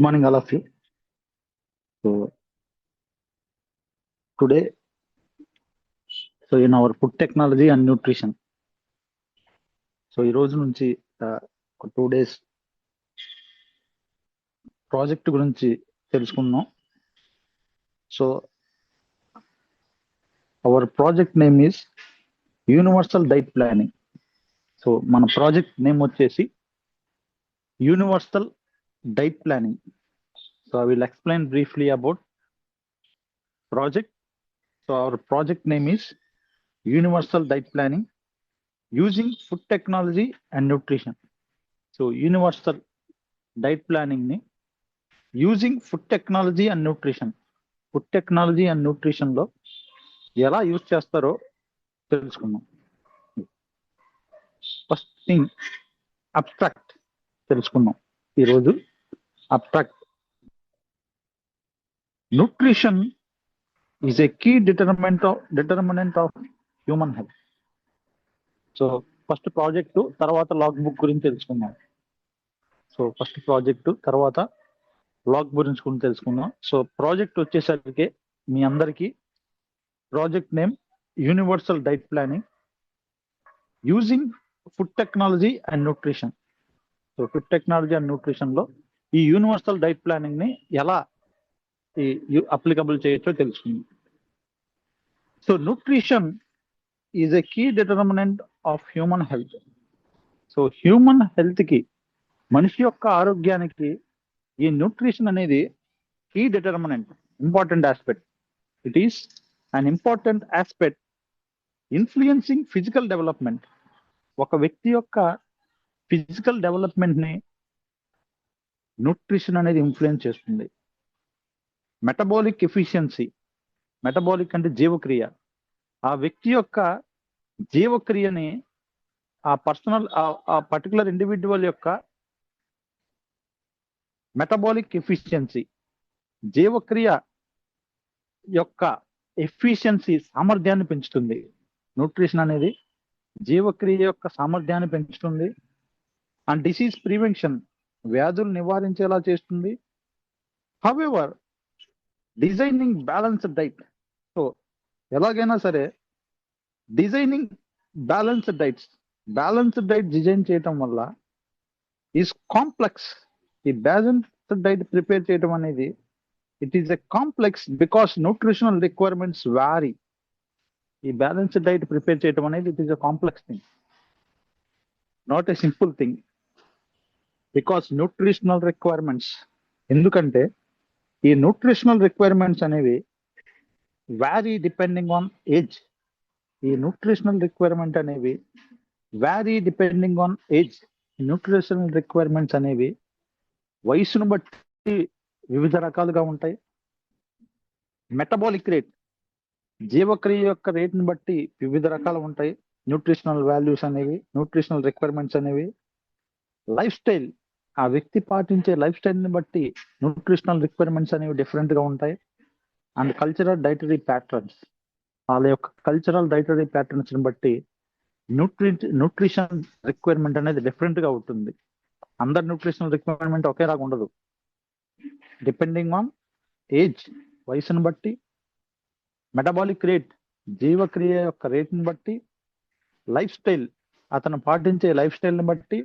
Good morning, all of you. So today, in our food technology and nutrition, ఈ రోజు నుంచి ఒక 2 days project గురించి తెలుసుకుందాం. So our project name is universal diet planning. So మన project name వచ్చేసి universal diet planning. So I will explain briefly about project. So our project name is universal diet planning using food technology and nutrition. So universal diet planning ని using food technology and nutrition, food technology and nutrition లో ఎలా use చేస్తారో తెలుసుకుందాం. First thing abstract తెలుసుకుందాం ఈరోజు. Abstract nutrition is a key determinant of human health. So first project తర్వాత log book గురించి తెలుసుకుందాం. సో ఫస్ట్ ప్రాజెక్టు తర్వాత లాగ్ గురించి తెలుసుకుందాం. సో ప్రాజెక్ట్ వచ్చేసరికి మీ అందరికీ project name universal diet planning using food technology and nutrition. So food technology and nutrition లో ఈ యూనివర్సల్ డైట్ ప్లానింగ్ ని ఎలా అప్లికబుల్ చేయొచ్చో తెలుసుకుందాం. So nutrition is a key determinant of human health. So human health కి, మనిషి యొక్క ఆరోగ్యానికి ఈ న్యూట్రిషన్ అనేది key determinant, important aspect. It is an important aspect influencing physical development. ఒక వ్యక్తి యొక్క ఫిజికల్ డెవలప్మెంట్ ని న్యూట్రిషన్ అనేది ఇన్ఫ్లుయెన్స్ చేస్తుంది. మెటబాలిక్ ఎఫిషియన్సీ, మెటబాలిక్ అంటే జీవక్రియ, ఆ వ్యక్తి యొక్క జీవక్రియని ఆ పర్టికులర్ ఇండివిజువల్ యొక్క మెటబాలిక్ ఎఫిషియన్సీ, జీవక్రియ యొక్క ఎఫిషియన్సీ, సామర్థ్యాన్ని పెంచుతుంది. న్యూట్రిషన్ అనేది జీవక్రియ యొక్క సామర్థ్యాన్ని పెంచుతుంది. అండ్ డిసీజ్ ప్రివెన్షన్, వ్యాధులు నివారించేలా చేస్తుంది. However designing balanced diet. So ఎలాగైనా సరే డిజైనింగ్ బ్యాలెన్స్డ్ డైట్ డిజైన్ చేయటం వల్ల ఈజ్ కాంప్లెక్స్. ఈ బ్యాలెన్స్డ్ డైట్ ప్రిపేర్ చేయడం అనేది it is a complex because nutritional requirements vary. ఈ బ్యాలెన్స్డ్ డైట్ ప్రిపేర్ చేయడం అనేది it is a complex thing, not a simple thing. Because nutritional requirements, ఎందుకంటే ఈ న్యూట్రిషనల్ రిక్వైర్మెంట్స్ అనేవి వ్యారీ డిపెండింగ్ ఆన్ ఏజ్. ఈ nutritional requirement అనేవి vary depending on age. Nutritional requirements అనేవి వయసును బట్టి వివిధ రకాలుగా ఉంటాయి. మెటబాలిక్ రేట్, జీవక్రియ యొక్క రేట్ని బట్టి వివిధ రకాలు ఉంటాయి న్యూట్రిషనల్ వాల్యూస్ అనేవి, న్యూట్రిషనల్ రిక్వైర్మెంట్స్ అనేవి. లైఫ్ స్టైల్, ఆ వ్యక్తి పాటించే లైఫ్ స్టైల్ని బట్టి న్యూట్రిషనల్ రిక్వైర్మెంట్స్ అనేవి డిఫరెంట్గా ఉంటాయి. అండ్ కల్చరల్ డైటరీ ప్యాటర్న్స్, వాళ్ళ యొక్క కల్చరల్ డైటరీ ప్యాటర్న్స్ ని బట్టి న్యూట్రిషన్ రిక్వైర్మెంట్ అనేది డిఫరెంట్గా ఉంటుంది. అందరు న్యూట్రిషనల్ రిక్వైర్మెంట్ ఒకేలాగా ఉండదు. డిపెండింగ్ ఆన్ ఏజ్, వయసును బట్టి, మెటబాలిక్ రేట్, జీవక్రియ యొక్క రేట్ని బట్టి, లైఫ్ స్టైల్, అతను పాటించే లైఫ్ స్టైల్ని బట్టి,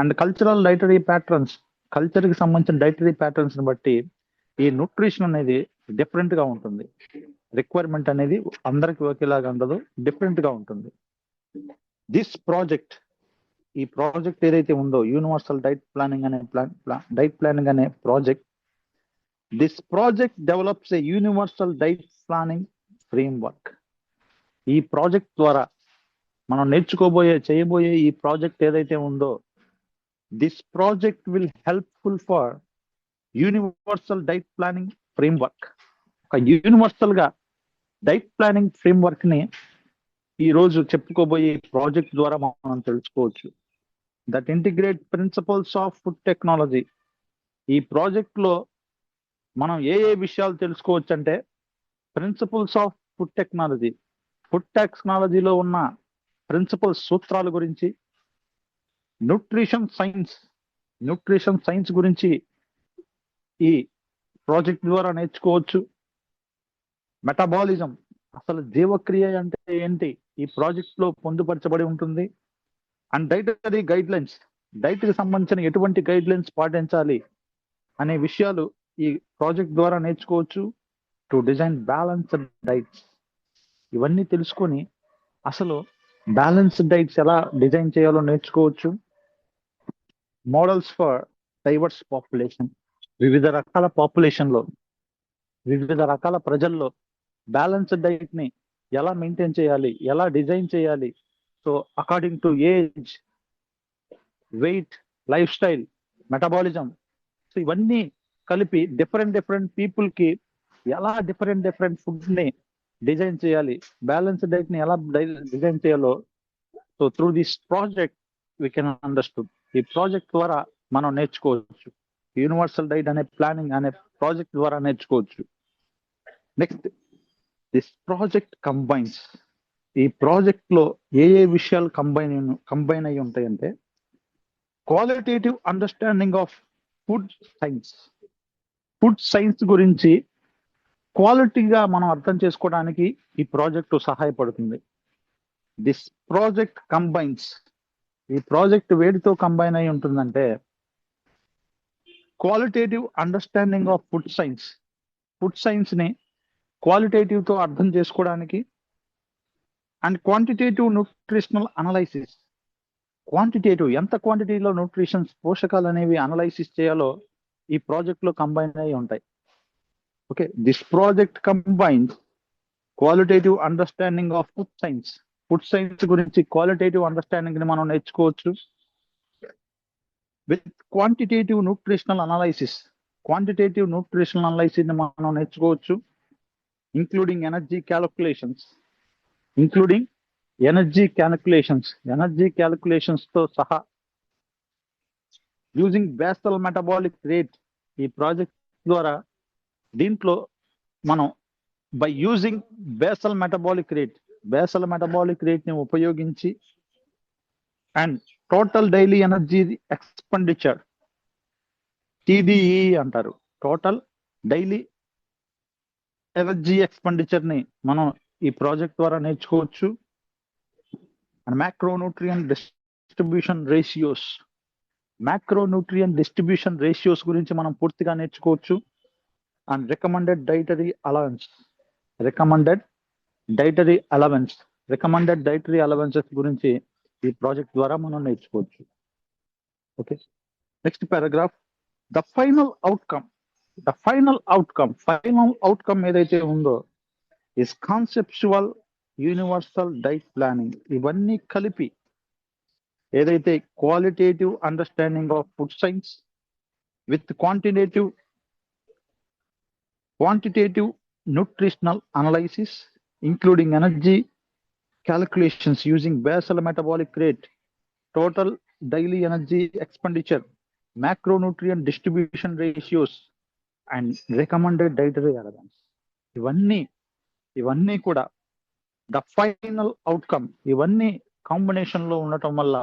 అండ్ కల్చరల్ డైటరీ ప్యాటర్న్స్, కల్చర్కి సంబంధించిన డైటరీ ప్యాటర్న్స్ని బట్టి ఈ న్యూట్రిషన్ అనేది డిఫరెంట్గా ఉంటుంది. రిక్వైర్మెంట్ అనేది అందరికి ఒకేలాగా ఉండదు, డిఫరెంట్గా ఉంటుంది. దిస్ ప్రాజెక్ట్, ఈ ప్రాజెక్ట్ ఏదైతే ఉందో యూనివర్సల్ డైట్ ప్లానింగ్ అనే project, this project develops a universal diet planning framework. ఈ ప్రాజెక్ట్ ద్వారా మనం చేయబోయే ఈ ప్రాజెక్ట్ ఏదైతే ఉందో, this project will helpful for universal diet planning framework. ఒక యూనివర్సల్ గా డైట్ ప్లానింగ్ ఫ్రేమ్వర్క్ ని ఈ రోజు చెప్పుకోబోయే ప్రాజెక్ట్ ద్వారా మనం తెలుసుకోవచ్చు. That integrate principles of food technology. ఈ ప్రాజెక్ట్ లో మనం ఏ విషయాలు తెలుసుకోవచ్చు అంటే, principles of food technology, food టెక్నాలజీలో ఉన్న ప్రిన్సిపల్స్, సూత్రాల గురించి, న్యూట్రిషన్ సైన్స్ గురించి ఈ ప్రాజెక్ట్ ద్వారా నేర్చుకోవచ్చు. మెటబాలిజం, అసలు జీవక్రియ అంటే ఏంటి, ఈ ప్రాజెక్ట్ లో పొందుపరచబడి ఉంటుంది. And dietary guide lines, diet కి సంబంధించిన ఎటువంటి గైడ్ లైన్స్ పాటించాలి అనే విషయాలు ఈ ప్రాజెక్ట్ ద్వారా నేర్చుకోవచ్చు. టు డిజైన్ బ్యాలెన్స్డ్ డైట్స్, ఇవన్నీ తెలుసుకొని అసలు బ్యాలెన్స్డ్ డైట్స్ ఎలా డిజైన్ చేయాలో నేర్చుకోవచ్చు. మోడల్స్ ఫర్ డైవర్స్ పాపులేషన్, వివిధ రకాల పాపులేషన్ లో, వివిధ రకాల ప్రజల్లో బ్యాలెన్స్డ్ డైట్ ని ఎలా మెయింటైన్ చేయాలి, ఎలా డిజైన్ చేయాలి. So according to age, weight, lifestyle, metabolism, so ఇవన్నీ కలిపి డిఫరెంట్ పీపుల్ కి ఎలా డిఫరెంట్ ఫుడ్ ని డిజైన్ చేయాలి, బ్యాలెన్స్డ్ డైట్ ని ఎలా డిజైన్ చేయాలో, so through this project we can understood. ఈ ప్రాజెక్ట్ ద్వారా మనం నేర్చుకోవచ్చు. యూనివర్సల్ డైట్ అనే ప్లానింగ్ అనే ప్రాజెక్ట్ ద్వారా నేర్చుకోవచ్చు. నెక్స్ట్, దిస్ ప్రాజెక్ట్ కంబైన్స్, ఈ ప్రాజెక్ట్ లో ఏ విషయాలు కంబైన్ అయి ఉంటాయంటే, qualitative understanding of food science, food science గురించి క్వాలిటీగా మనం అర్థం చేసుకోవడానికి ఈ ప్రాజెక్టు సహాయపడుతుంది. దిస్ ప్రాజెక్ట్ కంబైన్స్, ఈ ప్రాజెక్ట్ వేడితో కంబైన్ అయి ఉంటుందంటే, qualitative understanding of food science, food science ని క్వాలిటేటివ్ తో అర్థం చేసుకోవడానికి, and quantitative nutritional analysis, quantitative ఎంత క్వాంటిటీలో న్యూట్రిషన్స్ పోషకాలు అనేవి అనలైసిస్ చేయాలో ఈ ప్రాజెక్ట్ లో కంబైన్ అయి ఉంటాయి. Okay, this project combines qualitative understanding of food science, food science గురించి క్వాలిటేటివ్ అండర్స్టాండింగ్ ని మనం నేర్చుకోవచ్చు. With quantitative nutritional analysis, quantitative nutritional analysis ని మనం నేర్చుకోవచ్చు. Including energy calculations, energy calculations తో సహా. యూజింగ్ బేసల్ మెటబాలిక్ రేట్, ఈ ప్రాజెక్ట్ ద్వారా దీంట్లో మనం by using basal metabolic rate ని ఉపయోగించి, and total daily energy expenditure, TDE అంటారు, టోటల్ డైలీ ఎనర్జీ ఎక్స్పెండిచర్ ని మనం ఈ ప్రాజెక్ట్ ద్వారా నేర్చుకోవచ్చు. అండ్ మ్యాక్రోన్యూట్రియన్ డిస్ట్రిబ్యూషన్ రేషియోస్ గురించి మనం పూర్తిగా నేర్చుకోవచ్చు. అండ్ రికమెండెడ్ డైటరీ అలవెన్సెస్ గురించి ఈ ప్రాజెక్ట్ ద్వారా మనం నేర్చుకోవచ్చు. Okay, next paragraph, the final outcome ఏదైతే ఉందో is conceptual universal diet planning. ఇవన్నీ కలిపి ఏదైతే qualitative understanding of food science with quantitative nutritional analysis, including energy calculations using basal metabolic rate, total daily energy expenditure, macronutrient distribution ratios, and recommended dietary allowance. ఇవన్నీ కూడా the final outcome, ఇవన్నీ combination లో ఉండటం వల్ల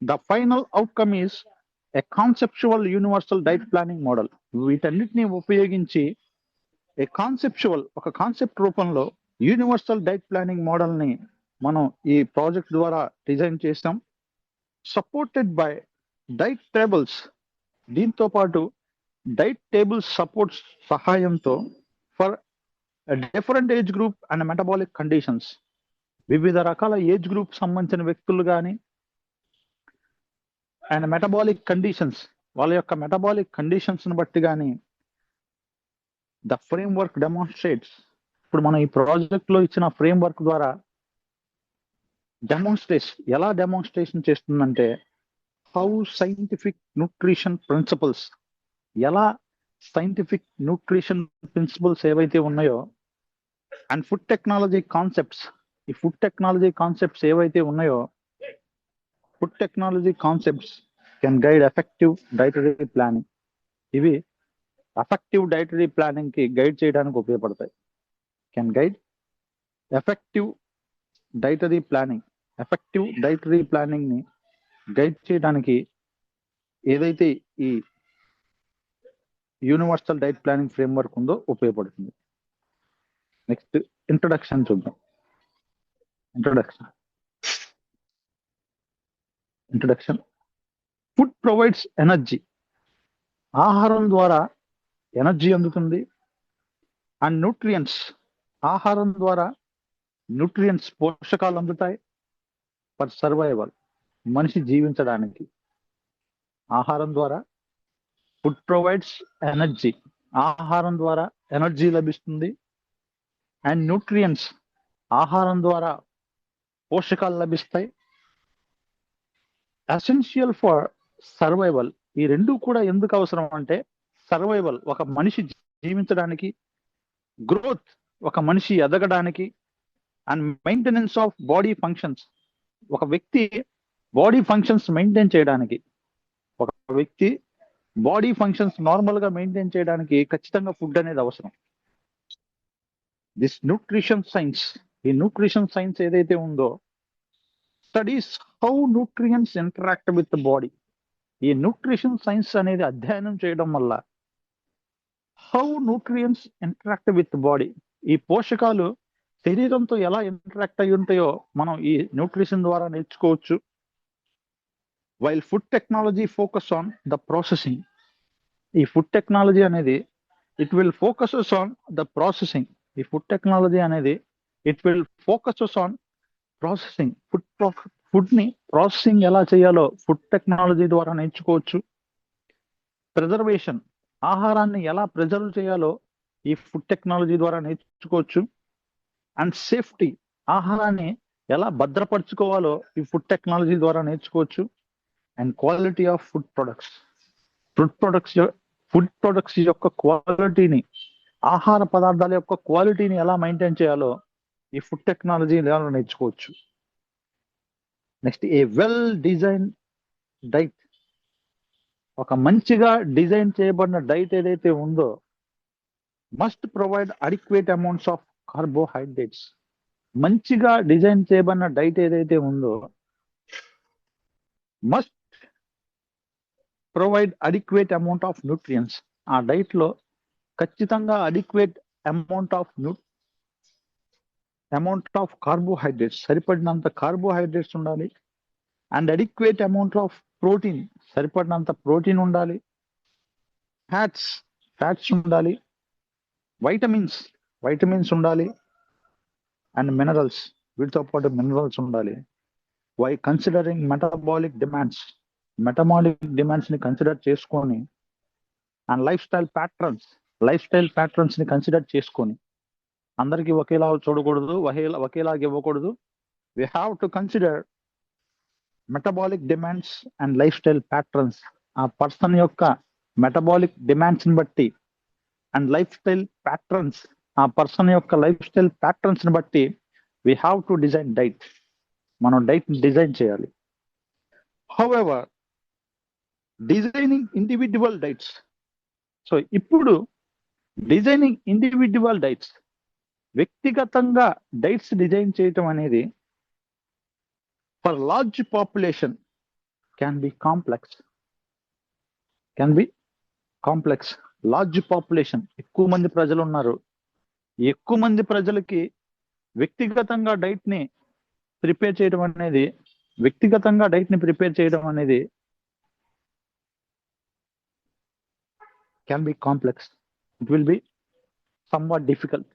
the final outcome is a conceptual universal diet planning model. వీటన్నిటిని ఉపయోగించి ఒక concept రూపంలో యూనివర్సల్ డైట్ ప్లానింగ్ మోడల్ ని మనం ఈ ప్రాజెక్ట్ ద్వారా డిజైన్ చేస్తాం. సపోర్టెడ్ బై డైట్ టేబుల్స్, దీంతో పాటు డైట్ టేబుల్స్ సపోర్ట్స్ సహాయంతో for different age group and metabolic conditions, వివిధ రకాల ఏజ్ గ్రూప్ సంబంధించిన వ్యక్తులు కానీ, అండ్ మెటబాలిక్ కండిషన్స్, వాళ్ళ యొక్క మెటబాలిక్ కండిషన్స్ ని బట్టి కానీ ద ఫ్రేమ్ వర్క్ డెమాన్స్ట్రేట్స్. ఇప్పుడు మనం ఈ ప్రాజెక్ట్ లో ఇచ్చిన ఫ్రేమ్ వర్క్ ద్వారా ఎలా డెమాన్స్ట్రేషన్ చేస్తుందంటే, హౌ సైంటిఫిక్ న్యూట్రిషన్ ప్రిన్సిపల్స్, ఎలా సైంటిఫిక్ న్యూట్రిషన్ ప్రిన్సిపల్స్ ఏవైతే ఉన్నాయో, అండ్ ఫుడ్ టెక్నాలజీ కాన్సెప్ట్స్, ఈ ఫుడ్ టెక్నాలజీ కాన్సెప్ట్స్ ఏవైతే ఉన్నాయో, food technology concepts can guide effective dietary planning. ఇవి ఎఫెక్టివ్ డైటరీ ప్లానింగ్ కి గైడ్ చేయడానికి ఉపయోగపడతాయి. Can guide effective dietary planning ని గైడ్ చేయడానికి ఏదైతే ఈ యూనివర్సల్ డైట్ ప్లానింగ్ ఫ్రేమ్వర్క్ ఉందో ఉపయోగపడుతుంది. నెక్స్ట్ ఇంట్రొడక్షన్ చూద్దాం. Introduction food provides energy. ఆహారం ద్వారా ఎనర్జీ అందుతుంది. అండ్ న్యూట్రియంట్స్, ఆహారం ద్వారా న్యూట్రియంట్స్ పోషకాలు అందుతాయి ఫర్ సర్వైవల్, మనిషి జీవించడానికి. ఆహారం ద్వారా ఫుడ్ ప్రొవైడ్స్ ఎనర్జీ, ఆహారం ద్వారా ఎనర్జీ లభిస్తుంది. అండ్ న్యూట్రియంట్స్, ఆహారం ద్వారా పోషకాలు లభిస్తాయి. ఎసెన్షియల్ ఫర్ సర్వైవల్, ఈ రెండు కూడా ఎందుకు అవసరం అంటే సర్వైవల్, ఒక మనిషి జీవించడానికి, గ్రోత్, ఒక మనిషి ఎదగడానికి, and maintenance of body functions, ఒక వ్యక్తి బాడీ ఫంక్షన్స్ మెయింటైన్ చేయడానికి, ఒక వ్యక్తి బాడీ ఫంక్షన్స్ నార్మల్ గా మెయింటైన్ చేయడానికి ఖచ్చితంగా ఫుడ్ అనేది అవసరం. దిస్ న్యూట్రిషన్ సైన్స్, ఈ న్యూట్రిషన్ సైన్స్ ఏదైతే ఉందో studies how nutrients interact with the body. ఈ న్యూట్రిషన్ సైన్స్ అనేది అధ్యయనం చేయడం వల్ల how nutrients interact with body, ఈ పోషకాలు శరీరంతో ఎలా ఇంటరాక్ట్ అయి ఉంటాయో మనం ఈ న్యూట్రిషన్ ద్వారా నేర్చుకోవచ్చు. While food technology focus on the processing, ఈ ఫుడ్ టెక్నాలజీ అనేది it will focuses on the processing. ఈ ఫుడ్ టెక్నాలజీ అనేది it will focuses on processing. Food ని ప్రాసెసింగ్ ఎలా చేయాలో ఫుడ్ టెక్నాలజీ ద్వారా నేర్చుకోవచ్చు. ప్రిజర్వేషన్, ఆహారాన్ని ఎలా ప్రిజర్వ్ చేయాలో ఈ ఫుడ్ టెక్నాలజీ ద్వారా నేర్చుకోవచ్చు. అండ్ సేఫ్టీ, ఆహారాన్ని ఎలా భద్రపరచుకోవాలో ఈ ఫుడ్ టెక్నాలజీ ద్వారా నేర్చుకోవచ్చు. And quality of food products, food products యొక్క క్వాలిటీని, ఆహార పదార్థాల యొక్క క్వాలిటీని ఎలా మెయింటైన్ చేయాలో ఈ ఫుడ్ టెక్నాలజీ ద్వారా నేర్చుకోవచ్చు. నెక్స్ట్ ఏ వెల్ డిజైన్ డైట్, ఒక మంచిగా డిజైన్ చేయబడిన డైట్ ఏదైతే ఉందో must provide adequate amounts of carbohydrates. మంచిగా డిజైన్ చేయబడిన డైట్ ఏదైతే ఉందో must provide adequate amount of nutrients. ఆ డైట్ లో ఖచ్చితంగా అడిక్వేట్ అమౌంట్ ఆఫ్ కార్బోహైడ్రేట్స్, సరిపడినంత కార్బోహైడ్రేట్స్ ఉండాలి. And adequate amount of protein, సరిపడినంత ప్రోటీన్ ఉండాలి. ఫ్యాట్స్ ఉండాలి. వైటమిన్స్ ఉండాలి. అండ్ మినరల్స్, వీటితో పాటు మినరల్స్ ఉండాలి. వై కన్సిడరింగ్ మెటబాలిక్ డిమాండ్స్ ని కన్సిడర్ చేసుకొని, అండ్ లైఫ్ స్టైల్ ప్యాటర్న్స్ ని కన్సిడర్ చేసుకొని, అందరికీ ఒకేలా చూడకూడదు, ఒకేలాగా ఇవ్వకూడదు. We have to consider metabolic demands and lifestyle patterns. ఆ పర్సన్ యొక్క మెటబాలిక్ డిమాండ్స్ ని బట్టి అండ్ లైఫ్ స్టైల్ ప్యాటర్న్స్, ఆ పర్సన్ యొక్క లైఫ్ స్టైల్ ప్యాటర్న్స్ ని బట్టి we have to design diet, మనం డైట్ డిజైన్ చేయాలి. However designing individual diets, so ఇప్పుడు డిజైనింగ్ ఇండివిజువల్ డైట్స్, వ్యక్తిగతంగా డైట్స్ డిజైన్ చేయటం అనేది for large population can be complex. Large population, ఎక్కువ మంది ప్రజలు ఉన్నారు. ఎక్కువ మంది ప్రజలకి వ్యక్తిగతంగా డైట్ ని ప్రిపేర్ చేయడం అనేది can be complex. It will B somewhat difficult.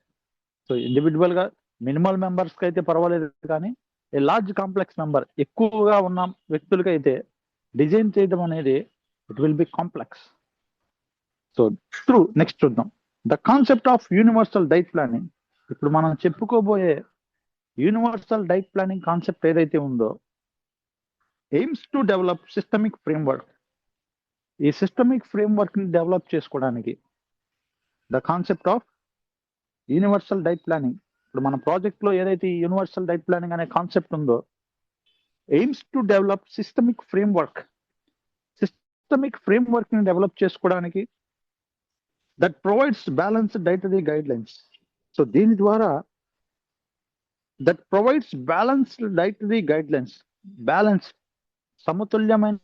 So individual గా మినిమల్ మెంబర్స్ కి అయితే పర్వాలేదు, కానీ ఏ లార్జ్ కాంప్లెక్స్ మెంబర్, ఎక్కువగా ఉన్న వ్యక్తులకైతే డిజైన్ చేయడం అనేది it will be complex. So next చూద్దాం the concept of universal diet planning. ఇప్పుడు మనం చెప్పుకోబోయే యూనివర్సల్ డైట్ ప్లానింగ్ కాన్సెప్ట్ ఏదైతే ఉందో aims to develop systemic framework. ఈ సిస్టమిక్ ఫ్రేమ్వర్క్ ని డెవలప్ చేసుకోవడానికి the concept of universal diet planning, ఇప్పుడు మన ప్రాజెక్ట్ లో ఏదైతే యూనివర్సల్ డైట్ ప్లానింగ్ అనే కాన్సెప్ట్ ఉందో aims to develop systemic framework ని డెవలప్ చేసుకోవడానికి that provides balanced dietary guidelines. So దీని ద్వారా that provides balanced dietary guidelines, సమతుల్యమైన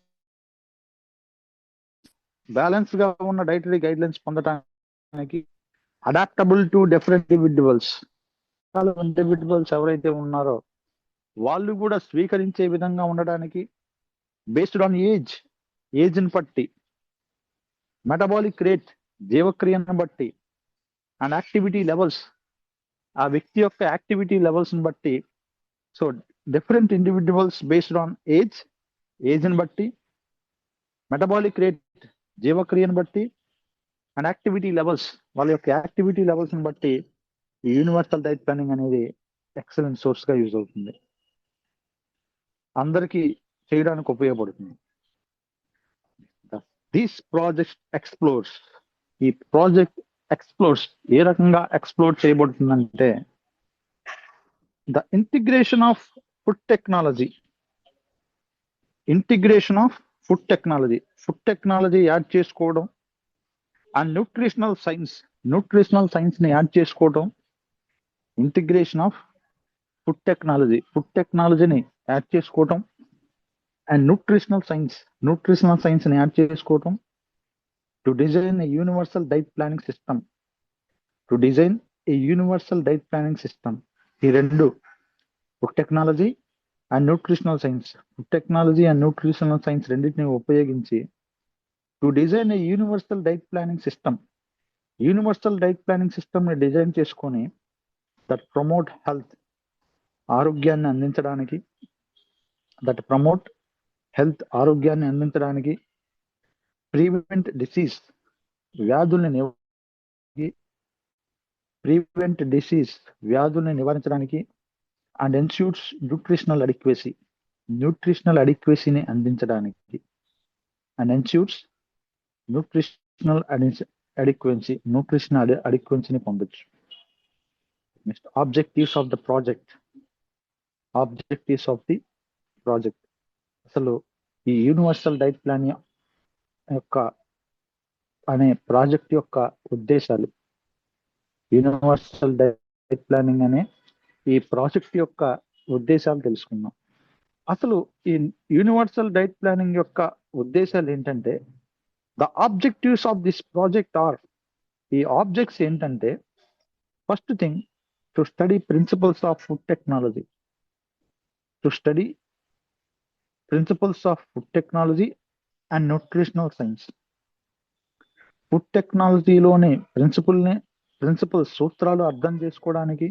బ్యాలెన్స్ గా ఉన్న డైటరీ గైడ్లైన్స్ పొందడానికి, అడాప్టబుల్ టు డిఫరెంట్ ఇండివిడ్యువల్స్ ఎవరైతే ఉన్నారో వాళ్ళు కూడా స్వీకరించే విధంగా ఉండడానికి, బేస్డ్ ఆన్ ఏజ్ని బట్టి, మెటబాలిక్ రేట్ జీవక్రియను బట్టి, అండ్ యాక్టివిటీ లెవెల్స్ ఆ వ్యక్తి యొక్క యాక్టివిటీ లెవెల్స్ని బట్టి. So different individuals based on ఏజ్ని బట్టి, మెటబాలిక్ రేట్ జీవక్రియను బట్టి, అండ్ యాక్టివిటీ లెవెల్స్ వాళ్ళ యొక్క యాక్టివిటీ లెవెల్స్ని బట్టి ఈ యూనివర్సల్ డైట్ ప్లానింగ్ అనేది ఎక్సలెంట్ సోర్స్గా యూజ్ అవుతుంది, అందరికీ చేయడానికి ఉపయోగపడుతుంది. దిస్ ప్రాజెక్ట్ ఎక్స్ప్లోర్స్, ఈ ప్రాజెక్ట్ ఎక్స్ప్లోర్స్ ఏ రకంగా ఎక్స్ప్లోర్ చేయబడుతుందంటే, the integration of food technology, food technology add చేసుకోవడం, అండ్ న్యూట్రిషనల్ సైన్స్ ని యాడ్ చేసుకోవడం. ఇంటిగ్రేషన్ ఆఫ్ ఫుడ్ టెక్నాలజీని యాడ్ చేసుకోవటం, అండ్ న్యూట్రిషనల్ సైన్స్ ని యాడ్ చేసుకోవటం, to design a universal diet planning system. ఈ రెండు, food technology and nutritional science రెండింటిని ఉపయోగించి to design a universal diet planning system ని డిజైన్ చేసుకొని దట్ ప్రమోట్ హెల్త్, ఆరోగ్యాన్ని అందించడానికి, ప్రివెంట్ డిసీజ్, వ్యాధుల్ని నివారించడానికి, అండ్ ఎన్ష్యూర్స్ న్యూట్రిషనల్ అడిక్వసీని అందించడానికి, న్యూట్రిషనల్ అడిక్వెన్సీని పొందొచ్చు. Next, objectives of the project. అసలు ఈ యూనివర్సల్ డైట్ ప్లాన్ అనే ప్రాజెక్ట్ యొక్క ఉద్దేశాలు, యూనివర్సల్ డైట్ ప్లానింగ్ అనే ఈ ప్రాజెక్ట్ యొక్క ఉద్దేశాలు తెలుసుకుందాం. అసలు ఈ యూనివర్సల్ డైట్ ప్లానింగ్ యొక్క ఉద్దేశాలు ఏంటంటే, the objectives of this project are, ఈ ఆబ్జెక్ట్స్ ఏంటంటే, first thing, to study principles of food technology and nutritional science. Food టెక్నాలజీలోని ప్రిన్సిపల్స్ సూత్రాలు అర్థం చేసుకోవడానికి,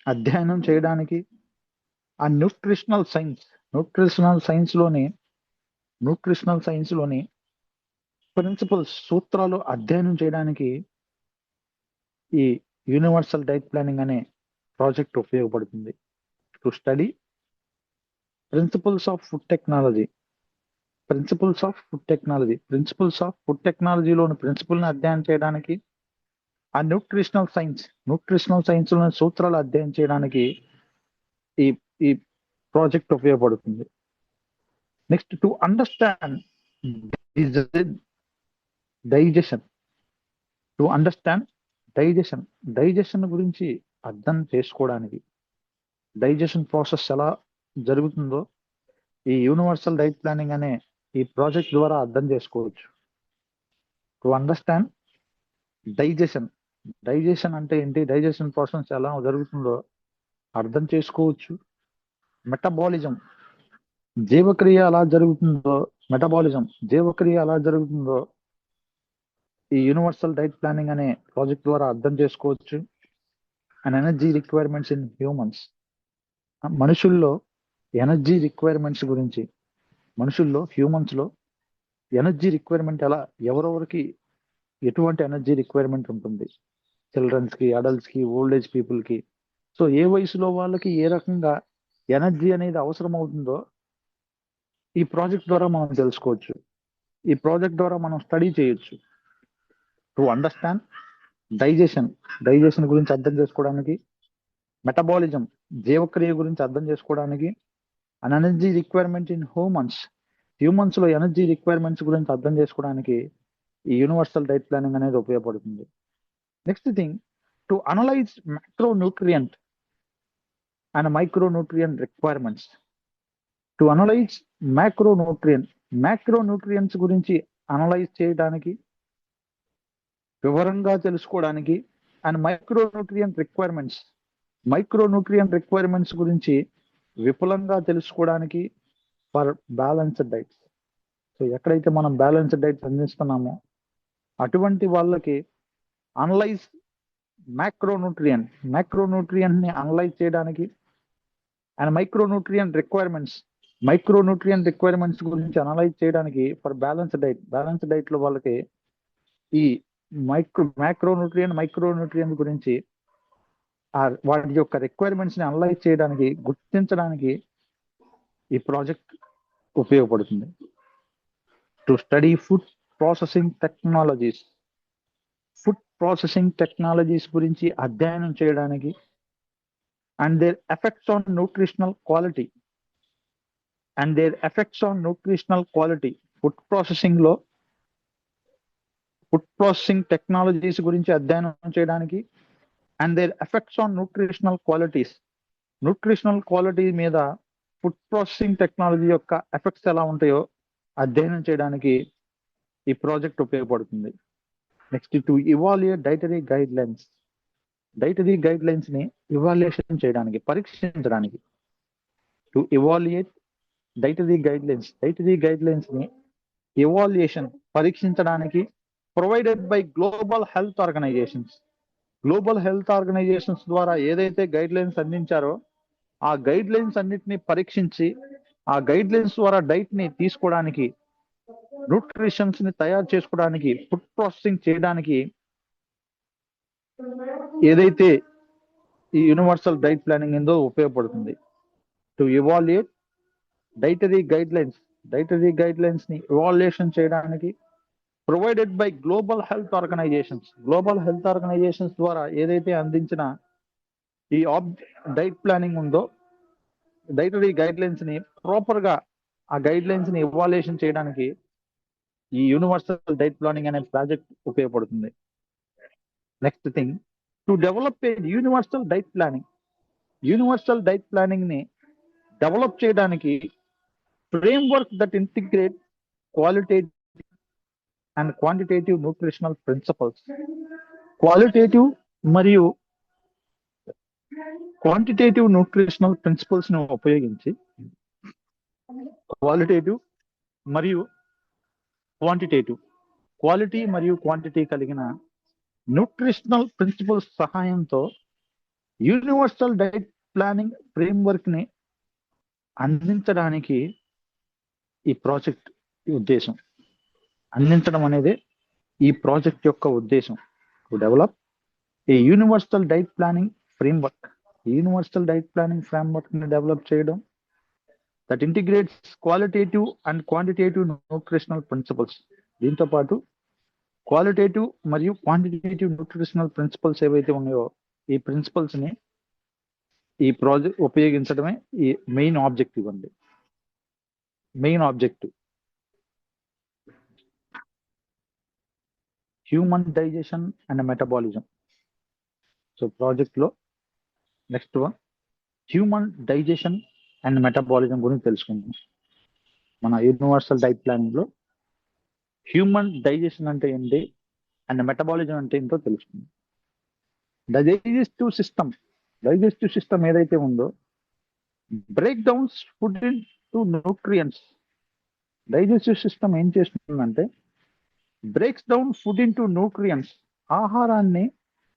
అధ్యయనం చేయడానికి, ఆ న్యూట్రిషనల్ సైన్స్ లోని ప్రిన్సిపల్స్ సూత్రాలు అధ్యయనం చేయడానికి ఈ యూనివర్సల్ డైట్ ప్లానింగ్ అనే ప్రాజెక్ట్ ఉపయోగపడుతుంది. To study principles of food టెక్నాలజీలోని ప్రిన్సిపల్ని అధ్యయనం చేయడానికి, ఆ న్యూట్రిషనల్ సైన్స్ లోని సూత్రాలు అధ్యయనం చేయడానికి ఈ ప్రాజెక్ట్ ఉపయోగపడుతుంది. నెక్స్ట్, టు అండర్స్టాండ్ డైజెషన్ గురించి అర్థం చేసుకోవడానికి, డైజెషన్ ప్రాసెస్ ఎలా జరుగుతుందో ఈ యూనివర్సల్ డైట్ ప్లానింగ్ అనే ఈ ప్రాజెక్ట్ ద్వారా అర్థం చేసుకోవచ్చు. టు అండర్స్టాండ్ డైజెషన్ అంటే ఏంటి, డైజెషన్ ప్రాసెస్ ఎలా జరుగుతుందో అర్థం చేసుకోవచ్చు. మెటబాలిజం, జీవక్రియ ఎలా జరుగుతుందో ఈ యూనివర్సల్ డైట్ ప్లానింగ్ అనే ప్రాజెక్ట్ ద్వారా అర్థం చేసుకోవచ్చు. And energy requirements in humans, మనుషుల్లో ఎనర్జీ రిక్వైర్మెంట్స్ గురించి, హ్యూమన్స్ లో ఎనర్జీ రిక్వైర్మెంట్ ఎలా, ఎవరెవరికి ఎటువంటి ఎనర్జీ రిక్వైర్మెంట్ ఉంటుంది, చిల్డ్రన్స్ కి, అడల్ట్స్ కి, ఓల్డ్ ఏజ్ పీపుల్ కి. సో ఏ వయసులో వాళ్ళకి ఏ రకంగా ఎనర్జీ అనేది అవసరం అవుతుందో ఈ ప్రాజెక్ట్ ద్వారా మనం తెలుసుకోవచ్చు. ఈ ప్రాజెక్ట్ ద్వారా మనం స్టడీ చేయొచ్చు. టు అండర్స్టాండ్ డైజెషన్ గురించి అర్థం చేసుకోవడానికి, మెటబాలిజం జీవక్రియ గురించి అర్థం చేసుకోవడానికి, and energy requirement in humans లో ఎనర్జీ రిక్వైర్మెంట్స్ గురించి అర్థం చేసుకోవడానికి ఈ యూనివర్సల్ డైట్ ప్లానింగ్ అనేది ఉపయోగపడుతుంది. Next thing, to analyse macronutrient and micronutrient requirements. To analyse macronutrients గురించి అనలైజ్ చేయడానికి, వివరంగా తెలుసుకోవడానికి, అండ్ మైక్రోన్యూట్రియంట్ రిక్వైర్మెంట్స్ గురించి విపులంగా తెలుసుకోవడానికి ఫర్ బ్యాలెన్స్డ్ డైట్స్. సో ఎక్కడైతే మనం బ్యాలెన్స్డ్ డైట్స్ అందిస్తున్నామో అటువంటి వాళ్ళకి అనలైజ్ మ్యాక్రోన్యూట్రియంట్ ని అనలైజ్ చేయడానికి, అండ్ మైక్రోన్యూట్రియంట్ రిక్వైర్మెంట్స్ గురించి అనలైజ్ చేయడానికి ఫర్ బ్యాలెన్స్డ్ డైట్ లో వాళ్ళకి ఈ మైక్రోన్యూట్రియంట్ గురించి వాటి యొక్క రిక్వైర్మెంట్స్ ని అనలైజ్ చేయడానికి, గుర్తించడానికి ఈ ప్రాజెక్ట్ ఉపయోగపడుతుంది. To study food processing technologies గురించి అధ్యయనం చేయడానికి, and their effects on nutritional quality food processing technologies గురించి అధ్యయనం చేయడానికి, and their effects on nutritional quality మీద ఫుడ్ ప్రాసెసింగ్ టెక్నాలజీ యొక్క ఎఫెక్ట్స్ ఎలా ఉంటాయో అధ్యయనం చేయడానికి ఈ ప్రాజెక్ట్ ఉపయోగపడుతుంది. Next, to evaluate dietary guidelines ని ఇవాల్యుయేషన్ చేయడానికి, పరీక్షించడానికి. To evaluate dietary guidelines ని పరీక్షించడానికి provided by global health organizations ద్వారా ఏదైతే గైడ్ లైన్స్ అందించారో ఆ గైడ్ లైన్స్ అన్నిటిని పరీక్షించి ఆ గైడ్ లైన్స్ ద్వారా డైట్ ని తీసుకోవడానికి, న్యూట్రిషన్స్ ని తయారు చేసుకోవడానికి, ఫుడ్ ప్రాసెసింగ్ చేయడానికి ఏదైతే ఈ యూనివర్సల్ డైట్ ప్లానింగ్ ఏందో ఉపయోగపడుతుంది. To evaluate dietary guidelines ని ఇవాల్యుయేషన్ చేయడానికి provided by global health organizations ద్వారా ఏదైతే అందించిన ఈ డైట్ ప్లానింగ్ ఉందో, డైటరీ గైడ్ లైన్స్ ని ప్రాపర్ గా ఆ గైడ్ లైన్స్ ని ఇవాల్యుయేషన్ చేయడానికి ఈ యూనివర్సల్ డైట్ ప్లానింగ్ అనే ప్రాజెక్ట్ ఉపయోగపడుతుంది. Next thing, to develop a universal diet planning ని డెవలప్ చేయడానికి framework that integrate qualitative and quantitative nutritional principles. Qualitative మరియు క్వాంటిటేటివ్ న్యూట్రిషనల్ ప్రిన్సిపల్స్ ను ఉపయోగించి క్వాలిటీ మరియు క్వాంటిటీ కలిగిన న్యూట్రిషనల్ ప్రిన్సిపల్స్ సహాయంతో యూనివర్సల్ డైట్ ప్లానింగ్ ఫ్రేమ్వర్క్ ని అందించడానికి ఈ ప్రాజెక్ట్ ఉద్దేశం. అందించడం అనేది ఈ ప్రాజెక్ట్ యొక్క ఉద్దేశం. To develop a universal diet planning framework ని డెవలప్ చేయడం that integrates qualitative and quantitative nutritional principles. దీంతో పాటు క్వాలిటేటివ్ మరియు క్వాంటిటేటివ్ న్యూట్రిషనల్ ప్రిన్సిపల్స్ ఏవైతే ఉన్నాయో ఈ ప్రిన్సిపల్స్ ని ఈ ప్రాజెక్ట్ ఉపయోగించడమే ఈ main objective. Human digestion and metabolism. So project లో next one human digestion and metabolism గురించి తెలుసుకుందాం. మన యూనివర్సల్ డైట్ ప్లానింగ్ లో హ్యూమన్ డైజెషన్ అంటే ఏంటి అండ్ మెటబాలిజం అంటే ఏంటో తెలుసుకుందాం. డైజెస్టివ్ సిస్టమ్ ఏదైతే ఉందో break downs food into nutrients. Digestive system ఏం చేస్తుందంటే breaks down food into nutrients. ఆహారాన్ని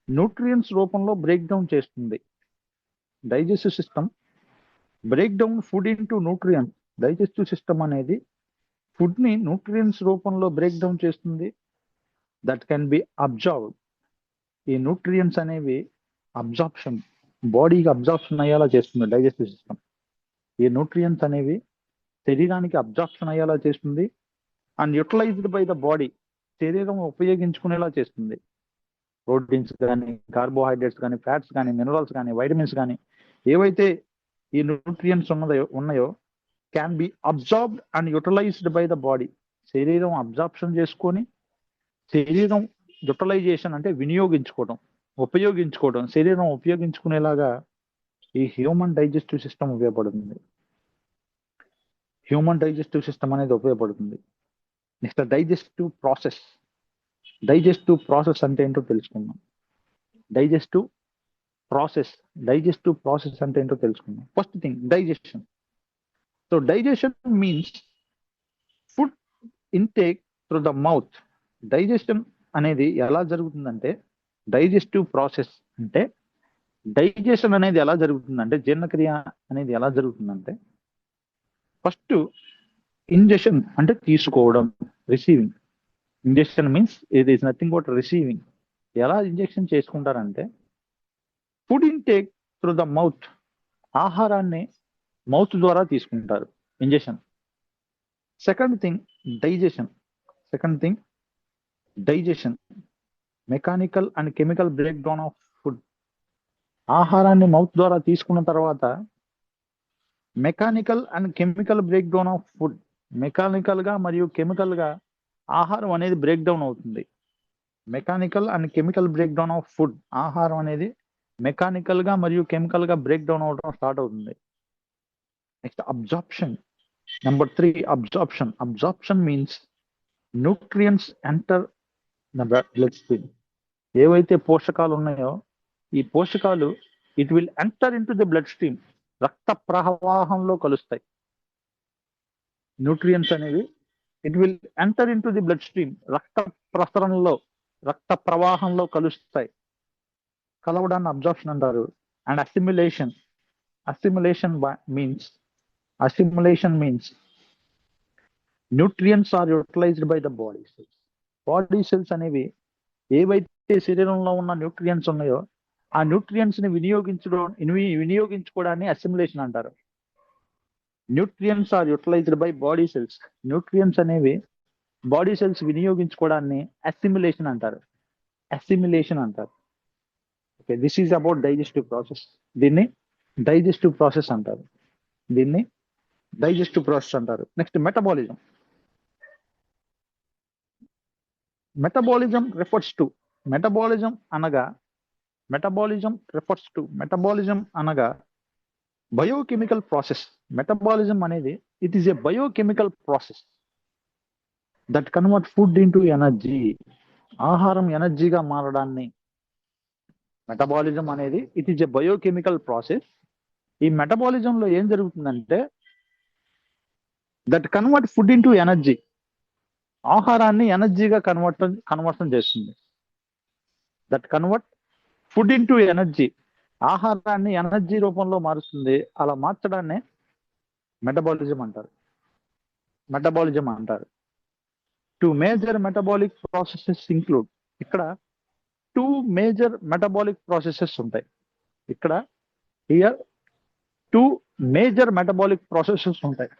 న్యూట్రియంట్స్ రూపంలో బ్రేక్ డౌన్ చేస్తుంది. Digestive system break down food into nutrients. Digestive system అనేది ఫుడ్ ని న్యూట్రియంట్స్ రూపంలో బ్రేక్ డౌన్ చేస్తుంది. That can be observed. ఈ న్యూట్రియంట్స్ అనేవి బాడీకి అబ్జార్ప్షన్ అయ్యేలా చేస్తుంది డైజెస్టివ్ సిస్టమ్. ఈ న్యూట్రియంట్స్ అనేవి శరీరానికి అబ్జార్ప్షన్ అయ్యేలా చేస్తుంది and utilized by the body, శరీరం ఉపయోగించుకునేలా చేస్తుంది. ప్రోటీన్స్ కానీ, కార్బోహైడ్రేట్స్ కానీ, ఫ్యాట్స్ కానీ, మినరల్స్ కానీ, వైటమిన్స్ కానీ ఏవైతే ఈ న్యూట్రియంట్స్ ఉన్నాయో can be absorbed and utilized by the body. శరీరం అబ్జార్ప్షన్ చేసుకొని శరీరం యూటిలైజేషన్ అంటే ఉపయోగించుకోవడం, శరీరం ఉపయోగించుకునేలాగా ఈ హ్యూమన్ డైజెస్టివ్ సిస్టమ్ ఉపయోగపడుతుంది. Next digestive process. Digestive process అంటే ఏంటో తెలుసుకుందాం. డైజెస్టివ్ ప్రాసెస్ అంటే ఏంటో తెలుసుకుందాం. First thing digestion. So digestion means food intake through the mouth. Digestion అనేది ఎలా జరుగుతుందంటే, డైజెస్టివ్ ప్రాసెస్ అంటే డైజెషన్ అనేది ఎలా జరుగుతుందంటే, జీర్ణక్రియ అనేది ఎలా జరుగుతుందంటే, ఫస్ట్ ఇంజెషన్ అంటే తీసుకోవడం, receiving. Injection means it is nothing but receiving. ఎలా ఇంజెక్షన్ చేసుకుంటారంటే, food intake through the mouth. ఆహారాన్ని మౌత్ ద్వారా తీసుకుంటారు, injection. Second thing digestion. Mechanical and chemical break down of food. ఆహారాన్ని మౌత్ ద్వారా తీసుకున్న తర్వాత mechanical and chemical break down of food. Mechanical గా మరియు కెమికల్ గా ఆహారం అనేది బ్రేక్ డౌన్ అవుతుంది. Mechanical and chemical break down of food. ఆహారం అనేది మెకానికల్ గా మరియు కెమికల్ గా బ్రేక్ డౌన్ అవడం స్టార్ట్ అవుతుంది. Next absorption. Number 3 absorption. Absorption means nutrients enter the bloodstream. ఏవైతే పోషకాలు ఉన్నాయో ఈ పోషకాలు it will enter into the bloodstream. రక్త ప్రవాహంలో కలుస్తాయి. న్యూట్రియంట్స్ అనేవి it will enter into the bloodstream. రక్త ప్రవాహంలో కలుస్తాయి. కలవడాన్ని అబ్జార్ప్షన్ అంటారు. And assimilation means nutrients are utilized by the body cells. Body cells అనేవి ఏవైతే శరీరంలో ఉన్న న్యూట్రియంట్స్ ఉన్నాయో ఆ న్యూట్రియంట్స్ ని వినియోగించుకోవడాన్ని అసిమిలేషన్ అంటారు. Nutrients are utilized by body cells. Nutrients అనేవి బాడీ సెల్స్ వినియోగించుకోవడాన్ని అసిమిలేషన్ అంటారు. Okay, this is about digestive process. దీన్ని డైజెస్టివ్ ప్రాసెస్ అంటారు. Next metabolism. మెటబాలిజం అనగా బయోకెమికల్ ప్రాసెస్. మెటబాలిజం అనేది it is a biochemical process that convert food into energy. ఆహారం ఎనర్జీగా మారడాన్ని మెటబాలిజం అనేది it is a biochemical process. ఈ మెటబాలిజంలో ఏం జరుగుతుందంటే that convert food into energy. ఆహారాన్ని ఎనర్జీగా కన్వర్షన్ చేస్తుంది. That convert food into energy. ఆహారాన్ని ఎనర్జీ రూపంలో మారుస్తుంది. అలా మార్చడాన్ని మెటబాలిజం అంటారు. 2 మేజర్ మెటబాలిక్ ప్రాసెసెస్ ఇంక్లూడ్. ఇక్కడ 2 మేజర్ మెటబాలిక్ ప్రాసెసెస్ ఉంటాయి. హియర్ 2 మేజర్ మెటబాలిక్ ప్రాసెసెస్ ఉంటాయి.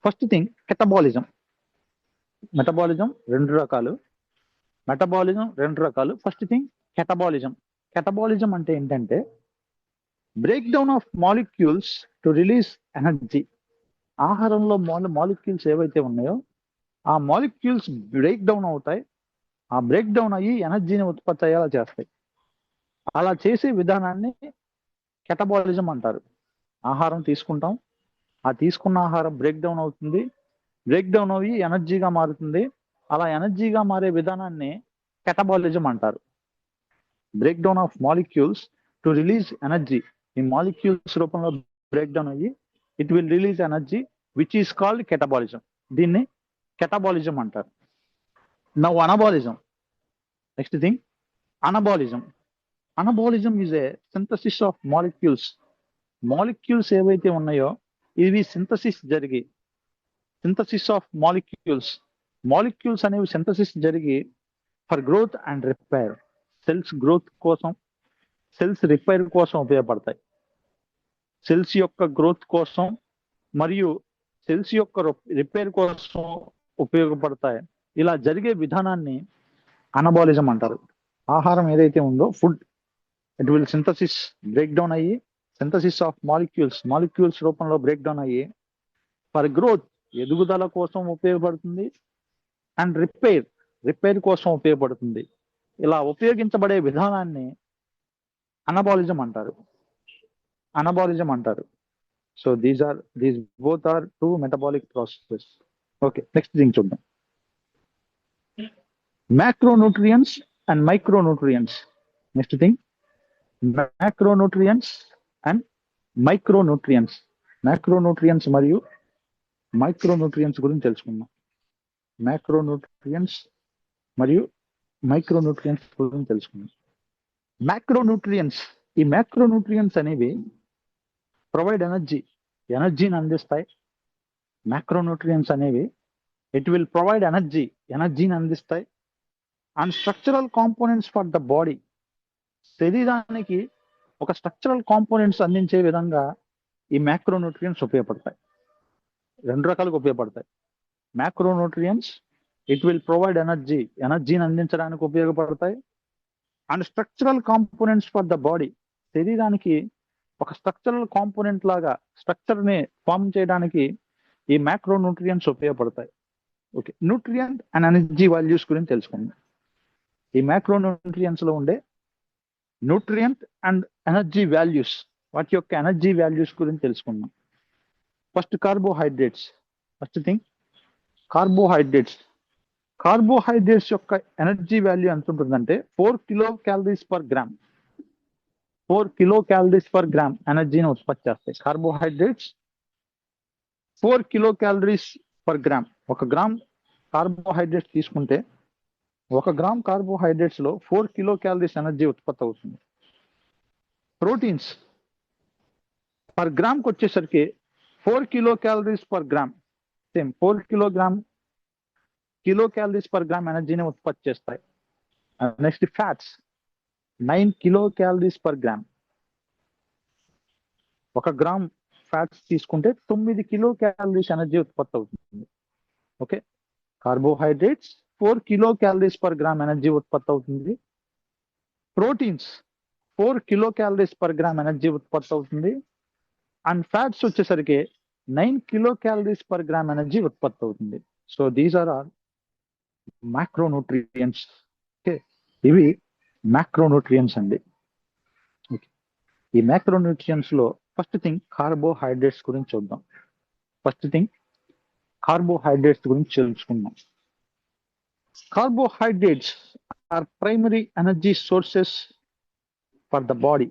First thing catabolism. మెటబాలిజం రెండు రకాలు. ఫస్ట్ థింగ్ కెటబాలిజం అంటే ఏంటంటే break down of molecules to release energy. ఆహారంలో మాలిక్యూల్స్ ఏవైతే ఉన్నాయో ఆ మాలిక్యూల్స్ బ్రేక్ డౌన్ అవుతాయి. ఆ బ్రేక్ డౌన్ అయ్యి ఎనర్జీని ఉత్పత్తి అయ్యేలా చేస్తాయి. అలా చేసే విధానాన్ని కెటబాలిజం అంటారు. ఆహారం తీసుకుంటాం, ఆ తీసుకున్న ఆహారం బ్రేక్ డౌన్ అవుతుంది. బ్రేక్ డౌన్ అయ్యి ఎనర్జీగా మారుతుంది. అలా ఎనర్జీగా మారే విధానాన్ని కెటబాలిజం అంటారు. Break down of molecules to release energy. ఈ మాలిక్యూల్స్ రూపంలో బ్రేక్ డౌన్ అయ్యి it will release energy which is called catabolism. దీన్ని కెటబాలిజం అంటారు. Now anabolism. Next thing anabolism. Anabolism is a synthesis of molecules ఏవైతే ఉన్నాయో ఇవి synthesis of molecules అనేవి synthesis జరిగి for growth and repair. Cells growth కోసం, cells repair కోసం ఉపయోగపడతాయి. సెల్స్ యొక్క గ్రోత్ కోసం మరియు సెల్స్ యొక్క రిపేర్ కోసం ఉపయోగపడతాయి. ఇలా జరిగే విధానాన్ని అనబాలిజం అంటారు. ఆహారం ఏదైతే ఉందో food it will break down అయ్యి సింథసిస్ ఆఫ్ మాలిక్యూల్స్ రూపంలో బ్రేక్ డౌన్ అయ్యి ఫర్ గ్రోత్ ఎదుగుదల కోసం ఉపయోగపడుతుంది. అండ్ రిపేర్ కోసం ఉపయోగపడుతుంది. ఇలా ఉపయోగించబడే విధానాన్ని అనబాలిజం అంటారు. So these both are 2 metabolic processes. Okay, next thing చూద్దాం. Macronutrients and micronutrients. Next thing, macronutrients and micronutrients. Macronutrients మరియు మైక్రోన్యూట్రియంట్స్ గురించి తెలుసుకుందాం. మ్యాక్రోన్యూట్రియంట్స్ మరియు మైక్రోన్యూట్రియంట్స్ గురించి తెలుసుకుందాం. మ్యాక్రోన్యూట్రియంట్స్, ఈ మ్యాక్రోన్యూట్రియంట్స్ అనేవి ప్రొవైడ్ ఎనర్జీని అందిస్తాయి. మ్యాక్రోన్యూట్రియంట్స్ అనేవి ఇట్ విల్ ప్రొవైడ్ ఎనర్జీని అందిస్తాయి. And structural components for the body, శరీరానికి ఒక స్ట్రక్చరల్ కాంపోనెంట్స్ అందించే విధంగా ఈ మ్యాక్రోన్యూట్రియంట్స్ ఉపయోగపడతాయి. రెండు రకాలుగా ఉపయోగపడతాయి. మ్యాక్రోన్యూట్రియంట్స్ ఇట్ విల్ ప్రొవైడ్ ఎనర్జీని అందించడానికి ఉపయోగపడతాయి. And structural components for the body, శరీరానికి ఒక స్ట్రక్చరల్ కాంపోనెంట్ లాగా స్ట్రక్చర్ ని ఫామ్ చేయడానికి ఈ మ్యాక్రోన్యూట్రియంట్స్ ఉపయోగపడతాయి. Okay, nutrient and energy values గురించి తెలుసుకుందాం. ఈ మ్యాక్రోన్యూట్రియంట్స్ లో ఉండే న్యూట్రియంట్ అండ్ ఎనర్జీ వాల్యూస్, వాటి యొక్క ఎనర్జీ వాల్యూస్ గురించి తెలుసుకుందాం. First carbohydrates. First thing carbohydrates. Carbohydrates యొక్క ఎనర్జీ వాల్యూ ఎంత ఉంటుందంటే 4 kilo calories per gram. 4 kilo calories per gram ఎనర్జీని ఉత్పత్తి చేస్తాయి. Carbohydrates 4 kilo calories per gram. 1 gram carbohydrates తీసుకుంటే 1 గ్రామ్ కార్బోహైడ్రేట్స్ లో 4 కిలో క్యాలరీస్ ఎనర్జీ ఉత్పత్తి అవుతుంది. ప్రోటీన్స్ పర్ గ్రామ్కి వచ్చేసరికి 4 kilo calories per gram, same 4 kilo calories per gram ఎనర్జీని ఉత్పత్తి చేస్తాయి. Next fats 9 kilo calories per gram. 1 gram fats తీసుకుంటే 9 కిలో క్యాలరీస్ ఎనర్జీ ఉత్పత్తి అవుతుంది. Okay, carbohydrates 4 kilo calories per gram energy ఉత్పత్తి అవుతుంది. Proteins 4 kilo calories per gram energy ఉత్పత్తి అవుతుంది. అండ్ ఫ్యాట్స్ వచ్చేసరికి 9 kilo calories per gram energy ఉత్పత్తి అవుతుంది. So these are are macronutrients. Okay, ఇవి మ్యాక్రోన్యూట్రియంట్స్ అండి. ఓకే, ఈ మ్యాక్రోన్యూట్రియంట్స్ లో ఫస్ట్ థింగ్ కార్బోహైడ్రేట్స్ గురించి చూద్దాం. ఫస్ట్ థింగ్ కార్బోహైడ్రేట్స్ గురించి తెలుసుకుందాం. Carbohydrates are primary energy sources for the body.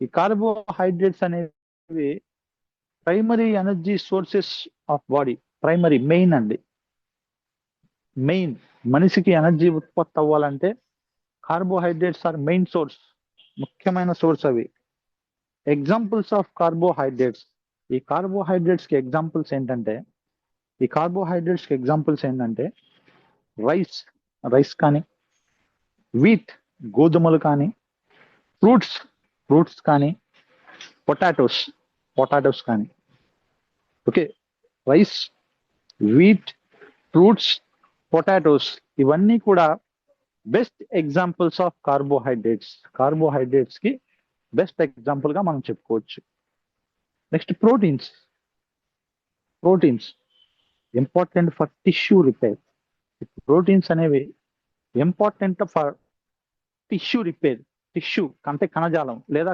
ఈ కార్బోహైడ్రేట్స్ అనేవి primary energy sources of body. Primary, main అండి. మెయిన్ మనిషికి ఎనర్జీ ఉత్పత్తి అవ్వాలంటే కార్బోహైడ్రేట్స్ ఆర్ మెయిన్ సోర్స్, ముఖ్యమైన సోర్స్ అవి. Examples of carbohydrates. ఈ కార్బోహైడ్రేట్స్ కి ఎగ్జాంపుల్స్ ఏంటంటే రైస్ కానీ, వీట్ గోధుమలు కానీ, ఫ్రూట్స్ కానీ, పొటాటోస్ కానీ. Okay, rice, wheat, fruits, potatoes ఇవన్నీ కూడా best examples of carbohydrates. Carbohydrates కి బెస్ట్ ఎగ్జాంపుల్ గా మనం చెప్పుకోవచ్చు. Next proteins important for tissue repair. Proteins అనేవి important for tissue repair. Tissue అంటే కణజాలం లేదా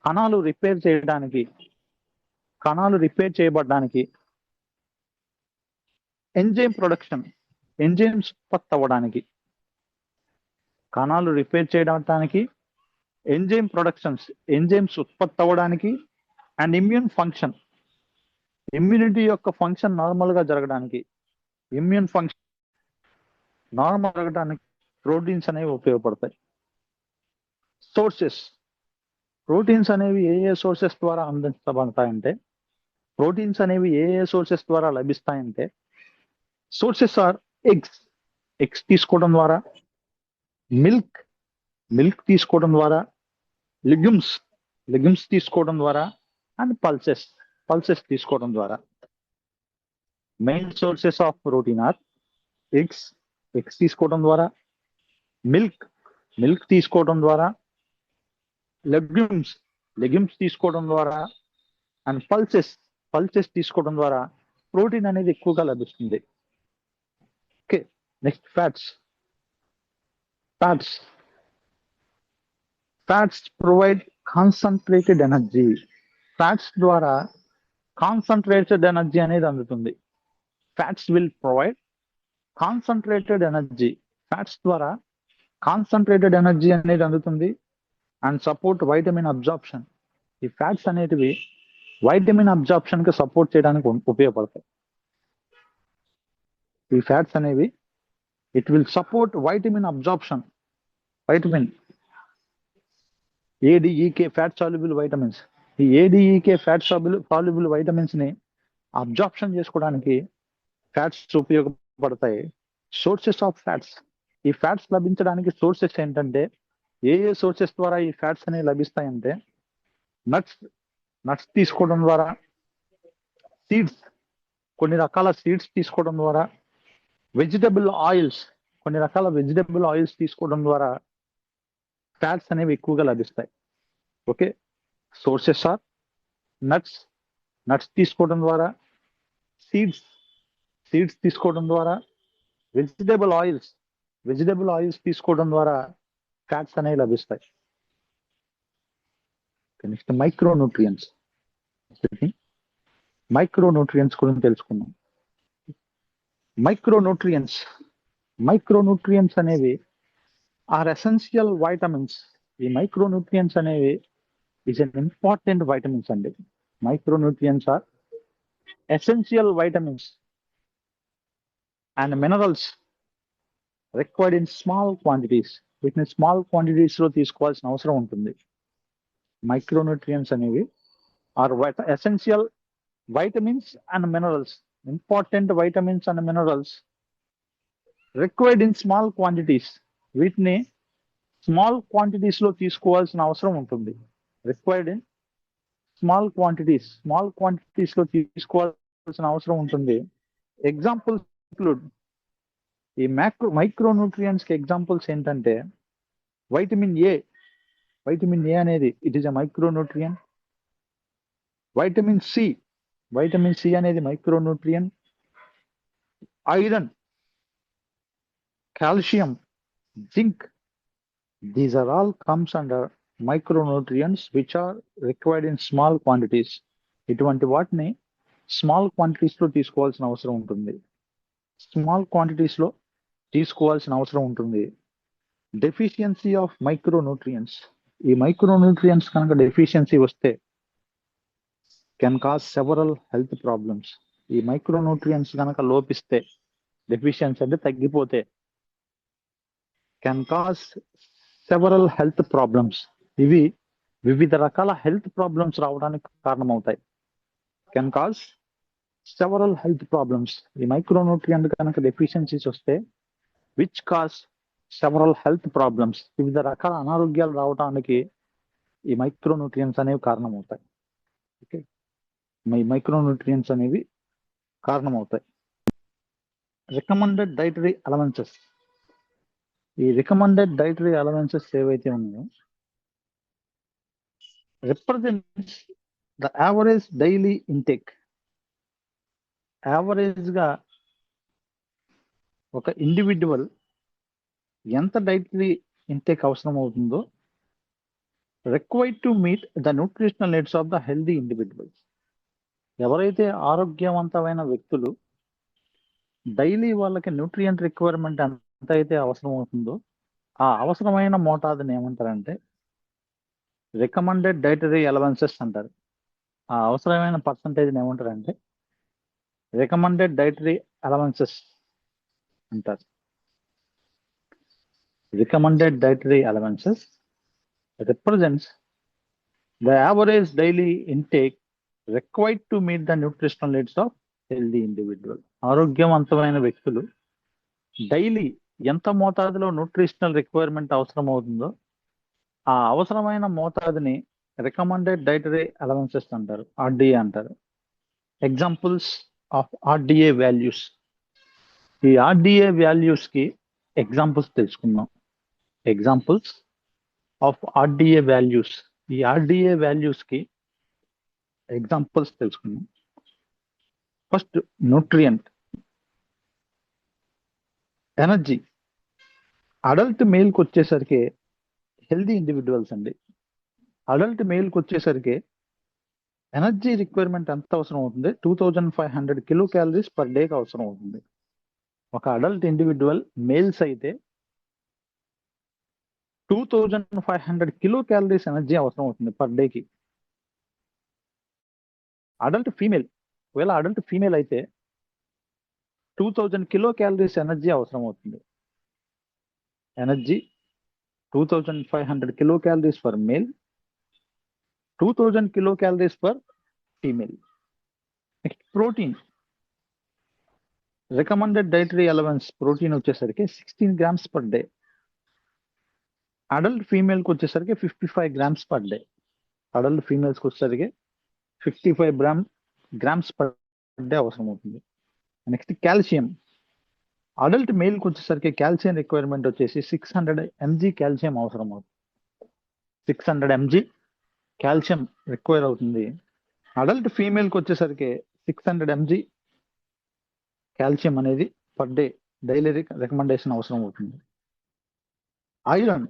కణాలు రిపేర్ చేయబడడానికి, ఎంజైమ్స్ ఉత్పత్తి అవ్వడానికి, కణాలు రిపేర్ చేయడానికి, ఎంజైమ్స్ ఉత్పత్తి అవ్వడానికి, అండ్ ఇమ్యూనిటీ యొక్క ఫంక్షన్ నార్మల్ గా జరగడానికి, ప్రోటీన్స్ అనేవి ఉపయోగపడతాయి. సోర్సెస్, ప్రోటీన్స్ అనేవి ఏ సోర్సెస్ ద్వారా అందించబడతాయంటే లభిస్తాయంటే సోర్సెస్ ఆర్ ఎగ్స్ తీసుకోవడం ద్వారా, మిల్క్ తీసుకోవడం ద్వారా, లెగ్యూమ్స్ తీసుకోవడం ద్వారా, అండ్ పల్సెస్ తీసుకోవడం ద్వారా. Main sources of protein or eggs తీసుకోవడం ద్వారా, మిల్క్ తీసుకోవడం ద్వారా, లెగ్యూమ్స్ తీసుకోవడం ద్వారా, అండ్ పల్సెస్ తీసుకోవడం ద్వారా ప్రోటీన్ అనేది ఎక్కువగా లభిస్తుంది. Okay, next fats provide concentrated energy. Fats ద్వారా కాన్సన్ట్రేటెడ్ ఎనర్జీ అనేది అందుతుంది. Fats will provide concentrated energy. Fats ద్వారా కాన్సన్ట్రేటెడ్ ఎనర్జీ అనేది అందుతుంది అండ్ సపోర్ట్ వైటమిన్ అబ్జార్ప్షన్. ఈ ఫ్యాట్స్ అనేటివి వైటమిన్ అబ్జార్ప్షన్ కి సపోర్ట్ చేయడానికి ఉపయోగపడతాయి. ఈ ఫ్యాట్స్ అనేవి it will support vitamin absorption. Vitamin ADEK fat soluble vitamins. ఈ ఏడిఈకే ఫ్యాట్ సాల్యుబుల్ వైటమిన్స్ ని అబ్జార్ప్షన్ చేసుకోవడానికి ఫ్యాట్స్ ఉపయోగపడతాయి. Sources of fats. ఈ ఫ్యాట్స్ లభించడానికి సోర్సెస్ ఏంటంటే ఏ సోర్సెస్ ద్వారా ఈ ఫ్యాట్స్ అనేవి లభిస్తాయంటే నట్స్ తీసుకోవడం ద్వారా, సీడ్స్ కొన్ని రకాల సీడ్స్ తీసుకోవడం ద్వారా, వెజిటబుల్ ఆయిల్స్ కొన్ని రకాల వెజిటబుల్ ఆయిల్స్ తీసుకోవడం ద్వారా ఫ్యాట్స్ అనేవి ఎక్కువగా లభిస్తాయి. ఓకే, సోర్సెస్ ఆర్ నట్స్ తీసుకోవడం ద్వారా, సీడ్స్ తీసుకోవడం ద్వారా, వెజిటబుల్ ఆయిల్స్ తీసుకోవడం ద్వారా ఫ్యాట్స్ అనేవి లభిస్తాయి. నెక్స్ట్ మైక్రోన్యూట్రియంట్స్ గురించి తెలుసుకుందాం. మైక్రోన్యూట్రియంట్స్ అనేవి ఆర్ ఎసెన్షియల్ వైటమిన్స్. ఈ మైక్రోన్యూట్రియంట్స్ అనేవి ఈజ్ అన్ ఇంపార్టెంట్ వైటమిన్స్ అండి. Micronutrients are essential vitamins and minerals required in small quantities. వీటిని స్మాల్ క్వాంటిటీస్ లో తీసుకోవాల్సిన అవసరం ఉంటుంది. మైక్రోన్యూట్రియంట్స్ అనేవి are essential vitamins and minerals, important vitamins and minerals required in small quantities. వీటిని small quantities లో తీసుకోవాల్సిన అవసరం ఉంటుంది. రిక్వైర్డ్ ఇన్ స్మాల్ క్వాంటిటీస్ లో తీసుకోవాల్సిన అవసరం ఉంటుంది. ఎగ్జాంపుల్స్ ఇంక్లూడ్ ఈ మైక్రోన్యూట్రియంట్స్ కి ఎగ్జాంపుల్స్ ఏంటంటే వైటమిన్ ఏ అనేది it is a micronutrient. Vitamin C అనేది micronutrient. Iron, calcium, zinc, these are all comes under micronutrients which are required in small quantities. ఇటువంటి వాటిని స్మాల్ క్వాంటిటీస్ లో తీసుకోవాల్సిన అవసరం ఉంటుంది. Deficiency of micronutrients. ఈ మైక్రోన్యూట్రియంట్స్ కనుక డెఫిషియన్సీ వస్తే can cause several health problems. ఈ మైక్రోన్యూట్రియంట్స్ కనుక లోపిస్తే, డెఫిషియన్సీ అంటే తగ్గిపోతే, can cause several health problems. ఇవి వివిధ రకాల హెల్త్ ప్రాబ్లమ్స్ రావడానికి కారణమవుతాయి. Can cause several health problems. ఈ మైక్రోన్యూట్రియంట్ కనుక డెఫిషియన్సీస్ వస్తే which cause several health problems, వివిధ రకాల అనారోగ్యాలు రావడానికి ఈ మైక్రోన్యూట్రియంట్స్ అనేవి కారణమవుతాయి. ఓకే, ఈ మైక్రోన్యూట్రియంట్స్ అనేవి కారణమవుతాయి. Recommended dietary allowances. ఈ రికమెండెడ్ డైటరీ అలవెన్సెస్ ఏవైతే ఉన్నాయో represents the average daily intake. Average గా ఒక ఇండివిడ్యువల్ ఎంత డైటరీ ఇంటేక్ అవసరం అవుతుందో required to meet the nutritional needs of the healthy individuals. ఎవరైతే ఆరోగ్యవంతమైన వ్యక్తులు డైలీ వాళ్ళకి న్యూట్రియంట్ రిక్వైర్మెంట్ ఎంత అయితే అవసరం అవుతుందో ఆ అవసరమైన మోతాదుని ఏమంటారంటే రికమెండెడ్ డైటరీ అలవెన్సెస్ అంటారు. ఆ అవసరమైన పర్సంటేజ్ని ఏమంటారంటే రికమెండెడ్ డైటరీ అలవెన్సెస్ అంటారు. Recommended dietary allowances represents the average daily intake required to meet the nutritional needs of healthy individual. ఆరోగ్యవంతమైన వ్యక్తులు డైలీ ఎంత మోతాదులో న్యూట్రిషనల్ రిక్వైర్మెంట్ అవసరం అవుతుందో ఆ అవసరమైన మోతాదుని రికమెండెడ్ డైటరీ అలవెన్సెస్ అంటారు, ఆర్డిఏ అంటారు. Examples of RDA values. ఈ ఆర్డిఏ వాల్యూస్ కి ఎగ్జాంపుల్స్ తెలుసుకుందాం. Examples of RDA values. ఈ ఆర్డిఏ వాల్యూస్ కి ఎగ్జాంపుల్స్ తెలుసుకుందాం. First nutrient. ఎనర్జీ. అడల్ట్ మేల్కి వచ్చేసరికి హెల్దీ ఇండివిడ్యువల్స్ అండి. అడల్ట్ మేల్కి వచ్చేసరికి ఎనర్జీ రిక్వైర్మెంట్ ఎంత అవసరం అవుతుంది? 2500 కిలో క్యాలరీస్ పర్ డేకి అవసరం అవుతుంది. ఒక అడల్ట్ ఇండివిడ్యువల్ మేల్స్ అయితే 2500 కిలో క్యాలరీస్ ఎనర్జీ అవసరం అవుతుంది పర్ డేకి. అడల్ట్ ఫీమేల్, ఒకవేళ అడల్ట్ ఫీమేల్ అయితే 2000 కిలో క్యాలరీస్ ఎనర్జీ అవసరం అవుతుంది. Energy 2500 kilo calories for male, 2000 kilo calories for female. Next protein, recommended dietary allowance protein వచ్చేసరికి 16 గ్రామ్స్ పర్ డే. అడల్ట్ ఫీమేల్కి వచ్చేసరికి 55 గ్రామ్స్ పర్ డే. అడల్ట్ ఫీమేల్స్కి వచ్చేసరికి 55 grams per day అవసరం అవుతుంది. Next calcium, adult మేల్కి వచ్చేసరికి calcium requirement వచ్చేసి 600 mg calcium అవసరం అవుతుంది. 600 mg కాల్షియం రిక్వైర్ అవుతుంది. అడల్ట్ ఫీమేల్కి వచ్చేసరికి 600 mg కాల్షియం అనేది పర్ డే డైలీ రికమెండేషన్ అవసరం అవుతుంది. ఐరన్,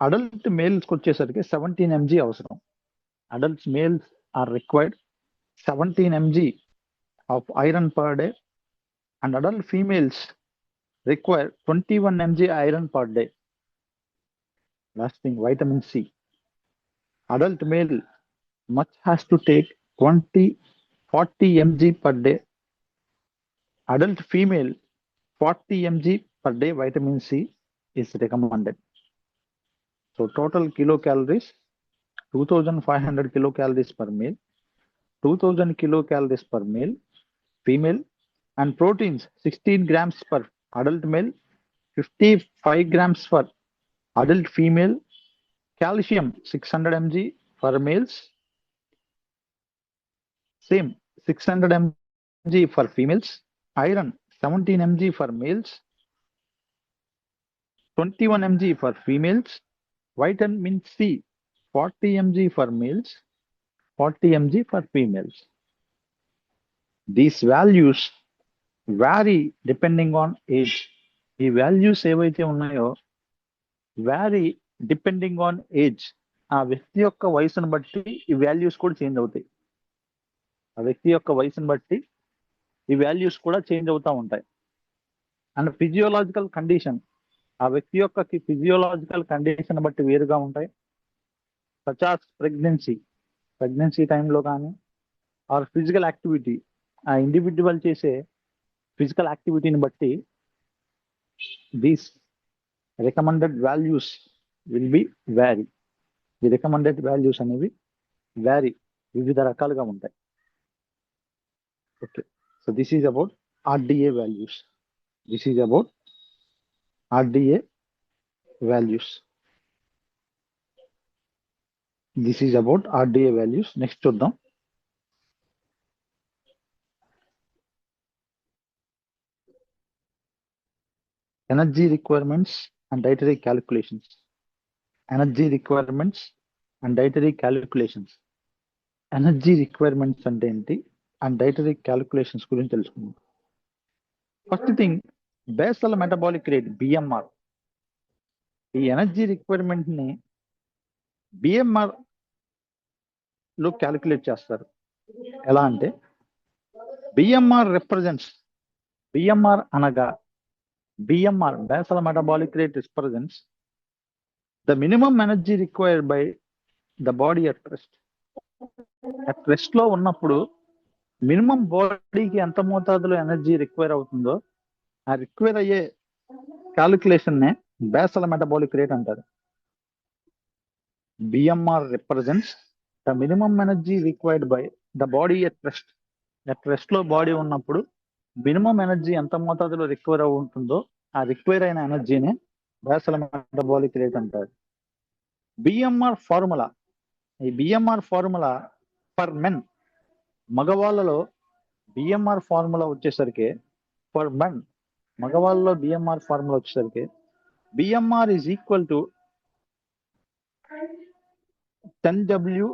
అడల్ట్ మేల్స్కి వచ్చేసరికి 17 mg అవసరం. Adult males are required 17 mg of iron per day, and adult females require 21 mg iron per day. Last thing, vitamin C. Adult male must has to take 40 mg per day. Adult female 40 mg per day vitamin C is recommended. So total kilocalories 2500 kilocalories per male, 2000 kilocalories per male, female, and proteins 16 grams per adult male, 55 grams for adult female, calcium 600 mg for males, same 600 mg for females, iron 17 mg for males, 21 mg for females, vitamin C 40 mg for males, 40 mg for females. These values vary depending on age. ఈ values ఏవైతే ఉన్నాయో vary depending on age. ఆ వ్యక్తి యొక్క వయసును బట్టి ఈ values కూడా చేంజ్ అవుతాయి. ఆ వ్యక్తి యొక్క వయసును బట్టి ఈ వాల్యూస్ కూడా చేంజ్ అవుతూ ఉంటాయి. అండ్ ఫిజియోలాజికల్ కండిషన్, ఆ వ్యక్తి యొక్క ఫిజియోలాజికల్ కండిషన్ బట్టి వేరుగా ఉంటాయి. సచ్ ఆస్ ప్రెగ్నెన్సీ టైంలో కానీ, ఆర్ ఫిజికల్ యాక్టివిటీ, ఆ ఇండివిజువల్ చేసే ఫిజికల్ యాక్టివిటీని బట్టి these recommended values will be vary. ఈ రికమెండెడ్ వాల్యూస్ అనేవి వ్యారీ, వివిధ రకాలుగా ఉంటాయి. Okay, so this is about RDA values. This is about RDA values. This is about RDA values. Next చూద్దాం. Energy requirements and dietary calculations. Energy requirements and dietary calculations. Energy requirements అంటే ఏంటి and dietary calculations గురించి తెలుసుకుందాం. First thing, basal metabolic rate BMR. ఈ energy requirement ని BMR లో calculate చేస్తారు. ఎలా అంటే BMR అనగా basal metabolic rate represents the minimum energy required by the body at rest. At rest లో ఉన్నప్పుడు మినిమం బాడీకి ఎంత మోతాదులో ఎనర్జీ రిక్వైర్ అవుతుందో ఆ రిక్వైర్ అయ్యే క్యాలిక్యులేషన్ నే బేసల్ మెటబాలిక్ రేట్ అంటారు. BMR represents the minimum energy required by the body at rest. At rest లో బాడీ ఉన్నప్పుడు మినిమం ఎనర్జీ ఎంత మోతాదులో రిక్వైర్ ఉంటుందో ఆ రిక్వైర్ అయిన ఎనర్జీనే బేసల్ మెటబాలిక్ రేట్ అంటారు. BMR ఫార్ములా, ఈ BMR ఫార్ములా ఫర్ మెన్, మగవాళ్ళలో BMR ఫార్ములా వచ్చేసరికి ఫర్ మెన్, మగవాళ్ళలో BMR ఫార్ములా వచ్చేసరికి BMR is equal to 10W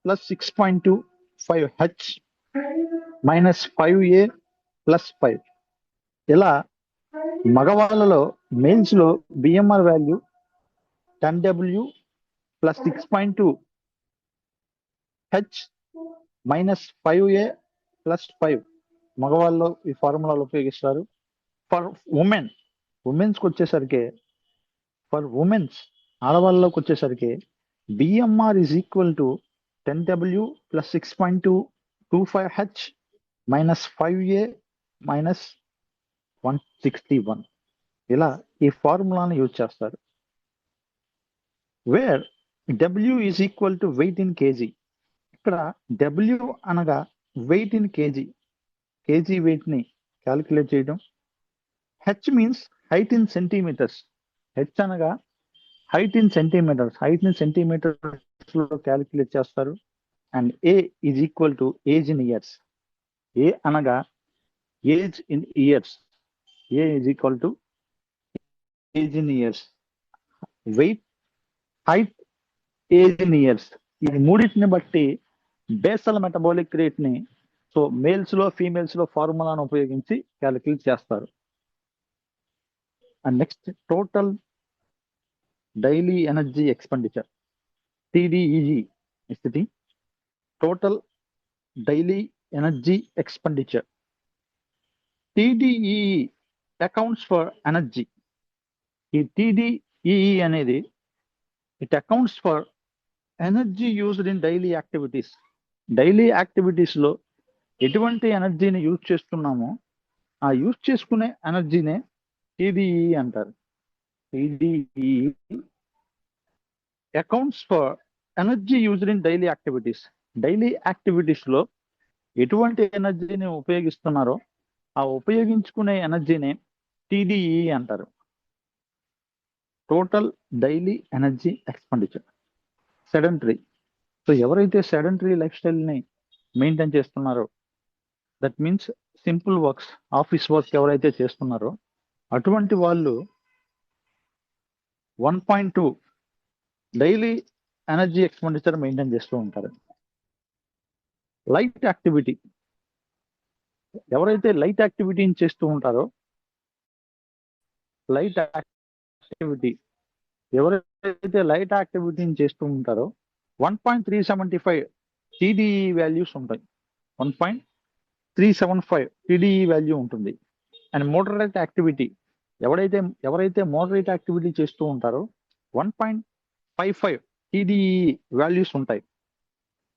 plus 6.25H minus 5A plus 5. ఇలా మగవాళ్ళలో మేల్స్ లో BMR value 10W plus 6.2H minus 5A plus 5 మగవాళ్ళలో ఈ ఫార్ములాలు ఉపయోగిస్తారు. ఫర్ ఉమెన్స్ కి వచ్చేసరికి ఫర్ ఉమెన్స్ ఆడవాళ్ళలోకి వచ్చేసరికి BMR is equal to 10W plus 6.25H minus 5A minus 161. ఇలా ఈ ఫార్ములాను యూజ్ చేస్తారు. Where W is equal to weight in KG. ఇక్కడ W అనగా weight in KG, KG weight ని క్యాలిక్యులేట్ చేయడం. H means height in centimetres. H అనగా height in centimetres, height in centimetres లో క్యాలిక్యులేట్ చేస్తారు. And A is equal to age in years. A అనగా age in years. A is equal to age in years. Weight, height, age in years, ఈ మూడింటిని బట్టి basal metabolic rate ని so males లో females లో ఫార్ములాను ఉపయోగించి క్యాలిక్యులేట్ చేస్తారు. And next total daily energy expenditure, TDEE is the total daily energy expenditure. TDEE accounts for energy. ఈ TDEE అనేది it accounts for energy used in daily activities. Daily activities లో ఎటువంటి ఎనర్జీని యూజ్ చేస్తున్నామో ఆ యూజ్ చేసుకునే ఎనర్జీనే TDEE అంటారు. TDEE accounts for energy used in daily activities. Daily activities లో ఎటువంటి ఎనర్జీని ఉపయోగిస్తున్నారో ఆ ఉపయోగించుకునే ఎనర్జీనే TDEE అంటారు. Total daily energy expenditure. Sedentary. So ఎవరైతే సెడెంటరీ లైఫ్ స్టైల్ ని మెయింటైన్ చేస్తున్నారో, that means simple works, office work ఎవరైతే చేస్తున్నారో అటువంటి వాళ్ళు 1.2 డైలీ ఎనర్జీ ఎక్స్పెండిచర్ మెయింటైన్ చేస్తూ ఉంటారు. Light activity. ఎవరైతే లైట్ యాక్టివిటీని చేస్తూ ఉంటారో, లైట్ యాక్టివిటీ ఎవరైతే లైట్ యాక్టివిటీని చేస్తూ ఉంటారో 1.375 TDEE వాల్యూస్ ఉంటాయి. 1.375 TDEE వాల్యూ ఉంటుంది. అండ్ మోడరేట్ యాక్టివిటీ ఎవరైతే మోడరేట్ యాక్టివిటీ చేస్తూ ఉంటారో 1.55 TDEE వాల్యూస్ ఉంటాయి.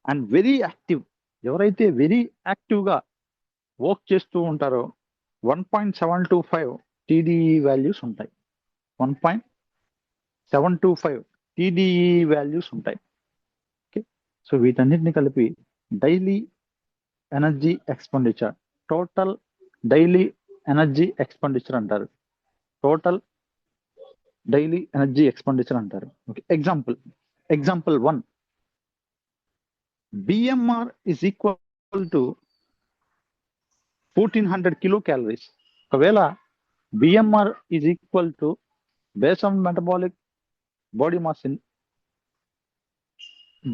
అండ్ వెరీ యాక్టివ్ ఎవరైతే వెరీ యాక్టివ్ గా వర్క్ చేస్తూ ఉంటారో 1.725 TDEE వాల్యూస్ ఉంటాయి. 1.725 TDEE వాల్యూస్ ఉంటాయి. ఓకే, సో వీటన్నిటిని కలిపి daily energy expenditure, total daily energy expenditure అంటారు. టోటల్ డైలీ ఎనర్జీ ఎక్స్పెండిచర్ అంటారు. Okay, example 1, BMR is equal to 1400 kilocalories. ఒకవేళ BMR is equal to basal metabolic body mass in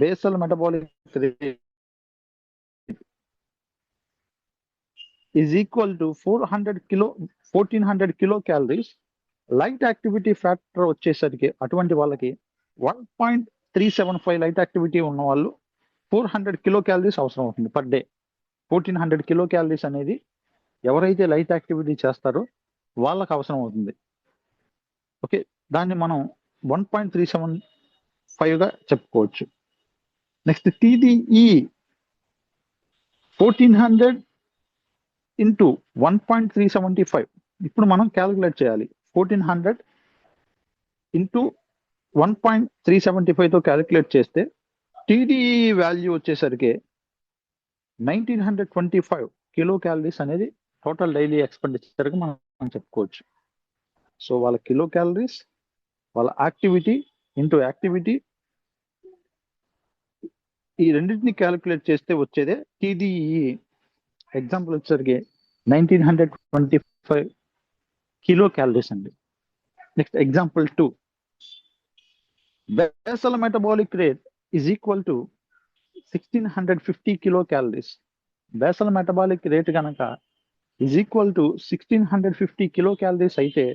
basal metabolic rate is equal to 1400 kilocalories. Light activity factor వచ్చేసరికి అటువంటి వాళ్ళకి 1.375 light activity ఉన్న వాళ్ళు 400 kilo calories అవసరం అవుతుంది per day. 1400 kilo calories అనేది ఎవరైతే లైట్ యాక్టివిటీ చేస్తారో వాళ్ళకి అవసరం అవుతుంది. ఓకే, దాన్ని మనం 1.375 గా చెప్పుకోవచ్చు. Next TDE 1400 into 1.375. ఇప్పుడు మనం క్యాలిక్యులేట్ చేయాలి. 1400 ఇంటూ 1.375 తో క్యాలిక్యులేట్ చేస్తే TDE వాల్యూ వచ్చేసరికి 1925 కిలో క్యాలరీస్ అనేది టోటల్ డైలీ ఎక్స్పెండిచర్ గా మనం చెప్పుకోవచ్చు. సో వాళ్ళ కిలో క్యాలరీస్, వాళ్ళ యాక్టివిటీ ఇంటూ యాక్టివిటీ, ఈ రెండింటిని క్యాలిక్యులేట్ చేస్తే వచ్చేదే TDE. ఎగ్జాంపుల్ వచ్చేసరికి 1925 కిలో క్యాలరీస్ అండి. Next example 2, basal metabolic rate is equal to 1650 kilo calories. Basal metabolic rate కనుక is equal to 1650 kilo calories అయితే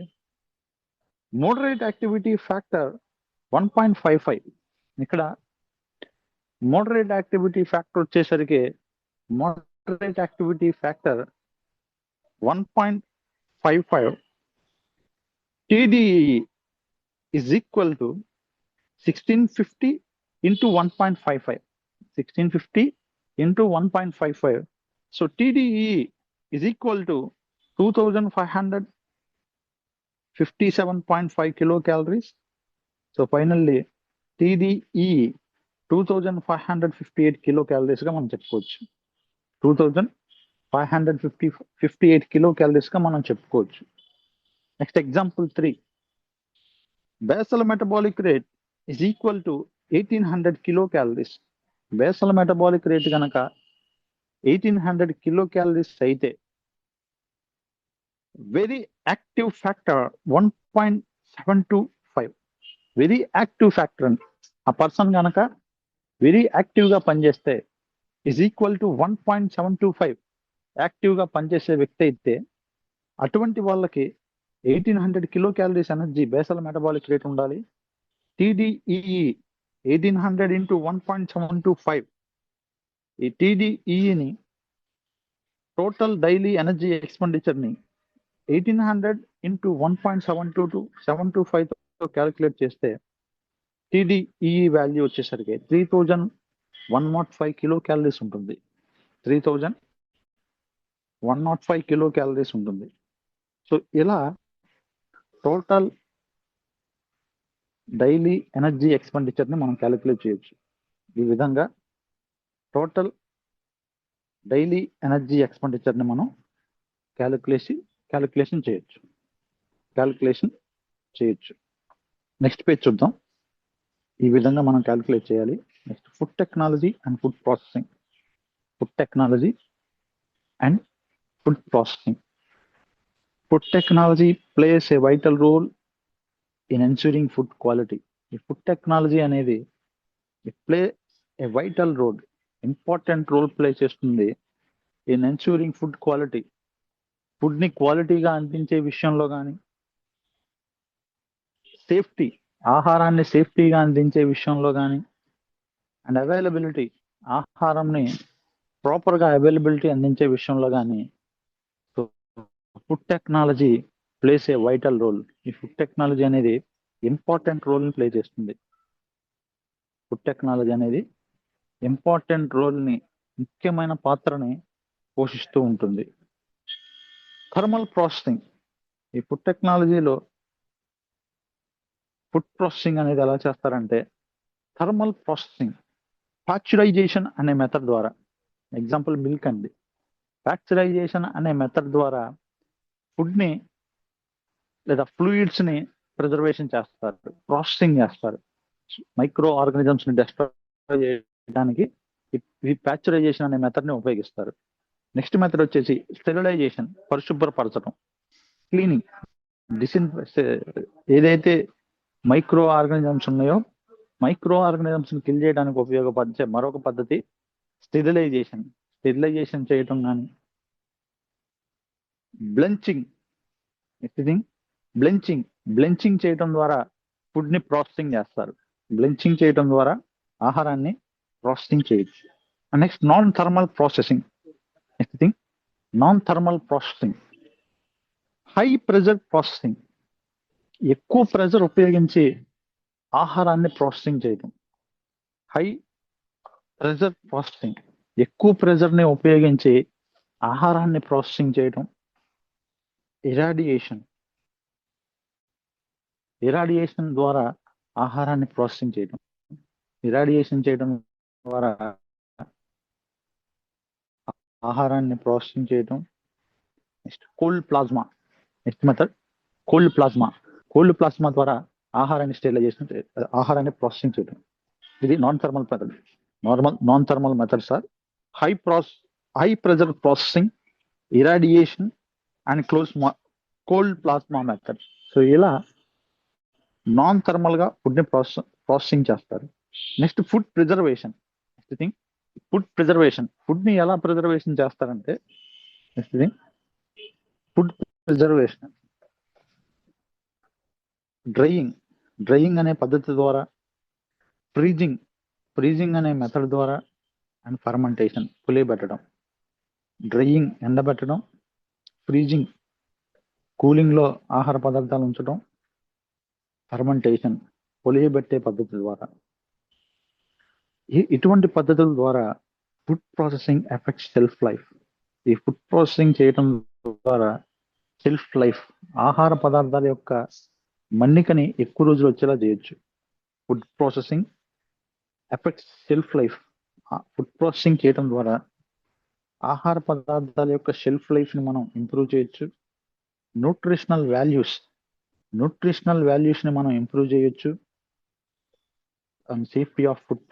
మోడరేట్ యాక్టివిటీ ఫ్యాక్టర్ 1.55. ఇక్కడ మోడరేట్ యాక్టివిటీ ఫ్యాక్టర్ వచ్చేసరికి moderate activity factor 1.55. TDE is equal to 1650 into 1.55. 1650 into 1.55. So TDE is equal to 2557.5 kilocalories. So finally TDE 2558 kilocalories గా మనం చెప్పుకోవచ్చు. 2558 kilocalories గా మనం చెప్పుకోవచ్చు. Next example 3. Basal metabolic rate is equal to 1800 kilocalories. Basal metabolic rate గనక 1800 kilocalories అయితే very active factor 1.725. Very active factor అండి. ఆ పర్సన్ కనుక వెరీ యాక్టివ్ గా పనిచేస్తే ఇస్ ఈక్వల్ టు 1.725 యాక్టివ్ గా పనిచేసే వ్యక్తి అయితే అటువంటి వాళ్ళకి 1800 kilocalories energy basal metabolic rate ఉండాలి. TDEE 1800 into 1.725. ఈ TDEని టోటల్ డైలీ ఎనర్జీ ఎక్స్పెండిచర్ ని 1800 into 1.725 తో క్యాలిక్యులేట్ చేస్తే TDEE వాల్యూ వచ్చేసరికి 3105 kilocalories ఉంటుంది. 3105 kilocalories ఉంటుంది. సో ఇలా టోటల్ డైలీ ఎనర్జీ ఎక్స్పెండిచర్ ని మనం క్యాలిక్యులేట్ చేయొచ్చు. ఈ విధంగా టోటల్ డైలీ ఎనర్జీ ఎక్స్పెండిచర్ ని మనం క్యాలిక్యులేషన్ చేయొచ్చు. నెక్స్ట్ పేజ్ చూద్దాం. ఈ విధంగా మనం క్యాలిక్యులేట్ చేయాలి. Next food technology and food processing. Food technology and food processing. Food technology plays a vital role in ensuring food quality. ఈ ఫుడ్ టెక్నాలజీ అనేది play a vital role, important role play చేస్తుంది in ensuring food quality. Food ని క్వాలిటీగా అందించే విషయంలో కానీ, safety, ఆహారాన్ని సేఫ్టీగా అందించే విషయంలో కానీ, అండ్ అవైలబిలిటీ, ఆహారంని ప్రాపర్గా అవైలబిలిటీ అందించే విషయంలో కానీ food technology plays a vital role. ఈ ఫుడ్ టెక్నాలజీ అనేది ఇంపార్టెంట్ రోల్ని ప్లే చేస్తుంది. ఫుడ్ టెక్నాలజీ అనేది ఇంపార్టెంట్ రోల్ని, ముఖ్యమైన పాత్రని పోషిస్తూ ఉంటుంది. Thermal processing. ఈ ఫుడ్ టెక్నాలజీలో ఫుడ్ ప్రాసెసింగ్ అనేది ఎలా చేస్తారంటే థర్మల్ ప్రాసెసింగ్, పాశ్చరైజేషన్ అనే మెథడ్ ద్వారా. ఎగ్జాంపుల్ మిల్క్ అండి. పాశ్చరైజేషన్ అనే మెథడ్ ద్వారా ఫుడ్ని లేదా ఫ్లూయిడ్స్ని ప్రిజర్వేషన్ చేస్తారు, ప్రాసెసింగ్ చేస్తారు. మైక్రో ఆర్గానిజమ్స్ని డెస్ట్రాయ్ చేయడానికి ఈ పాశ్చరైజేషన్ అనే మెథడ్ని ఉపయోగిస్తారు. నెక్స్ట్ మెథడ్ వచ్చేసి స్టెరిలైజేషన్, పరిశుభ్రపరచడం, క్లీనింగ్, ఏదైతే మైక్రో ఆర్గానిజమ్స్ ఉన్నాయో మైక్రో ఆర్గానిజమ్స్ని కిల్ చేయడానికి ఉపయోగపరిచే మరొక పద్ధతి స్టెరిలైజేషన్ చేయటం. కానీ బ్లెంచింగ్ చేయటం ద్వారా ఫుడ్ని ప్రాసెసింగ్ చేస్తారు. బ్లెంచింగ్ చేయటం ద్వారా ఆహారాన్ని ప్రాసెసింగ్ చేయొచ్చు. Next non thermal processing. High pressure processing. ఎక్కువ ప్రెజర్ ఉపయోగించి ఆహారాన్ని ప్రాసెసింగ్ చేయటం. హై ప్రెజర్ ప్రాసెసింగ్, ఎక్కువ ప్రెజర్ని ఉపయోగించి ఆహారాన్ని ప్రాసెసింగ్ చేయటం. ఇరాడియేషన్ ద్వారా ఆహారాన్ని ప్రాసెసింగ్ చేయటం. ఇరాడియేషన్ చేయడం ద్వారా ఆహారాన్ని ప్రాసెసింగ్ చేయటం. Next cold plasma. Next method cold plasma ద్వారా ఆహారాన్ని ఆహారాన్ని ప్రాసెసింగ్ చేయడం. ఇది non thermal method. Non thermal methods are high pressure processing, irradiation and cold plasma method. So ఇలా నాన్ థర్మల్ గా ఫుడ్ ని ప్రాసెసింగ్ చేస్తారు. Next food preservation. ఫుడ్ ని ఎలా ప్రిజర్వేషన్ చేస్తారంటే ఫుడ్ ప్రిజర్వేషన్ డ్రైయింగ్ అనే పద్ధతి ద్వారా, ఫ్రీజింగ్ అనే మెథడ్ ద్వారా, అండ్ ఫర్మెంటేషన్, పులియబెట్టడం. డ్రైయింగ్ ఎండబెట్టడం, ఫ్రీజింగ్ కూలింగ్ లో ఆహార పదార్థాలు ఉంచడం, ఫర్మెంటేషన్ పొలియబెట్టే పద్ధతి ద్వారా. ఇటువంటి పద్ధతుల ద్వారా food processing effects self life. ఈ ఫుడ్ ప్రాసెసింగ్ చేయడం ద్వారా సెల్ఫ్ లైఫ్, ఆహార పదార్థాల యొక్క మన్నికని ఎక్కువ రోజులు వచ్చేలా చేయొచ్చు. Food processing effects self life. Food processing చేయడం ద్వారా ఆహార పదార్థాల యొక్క షెల్ఫ్ లైఫ్ ని మనం ఇంప్రూవ్ చేయొచ్చు. న్యూట్రిషనల్ వాల్యూస్ ని మనం ఇంప్రూవ్ చేయొచ్చు. And safety of food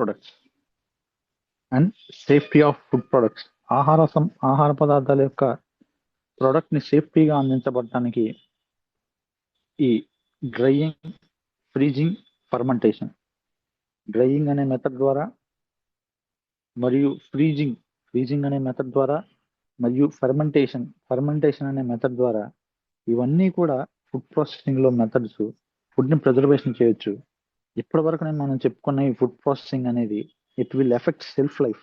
products ఆహార పదార్థాల యొక్క ప్రొడక్ట్ ని సేఫ్టీగా అందించబడటానికి ఈ డ్రైయింగ్, ఫ్రీజింగ్, ఫర్మెంటేషన్, డ్రైయింగ్ అనే మెథడ్ ద్వారా మరియు ఫ్రీజింగ్ అనే మెథడ్ ద్వారా మరియు ఫర్మెంటేషన్ అనే మెథడ్ ద్వారా, ఇవన్నీ కూడా ఫుడ్ ప్రాసెసింగ్ లో మెథడ్స్. ఫుడ్ ని ప్రిజర్వేషన్ చేయొచ్చు. ఇప్పటి వరకు మనం చెప్పుకున్న ఈ ఫుడ్ ప్రాసెసింగ్ అనేది it will effect self life.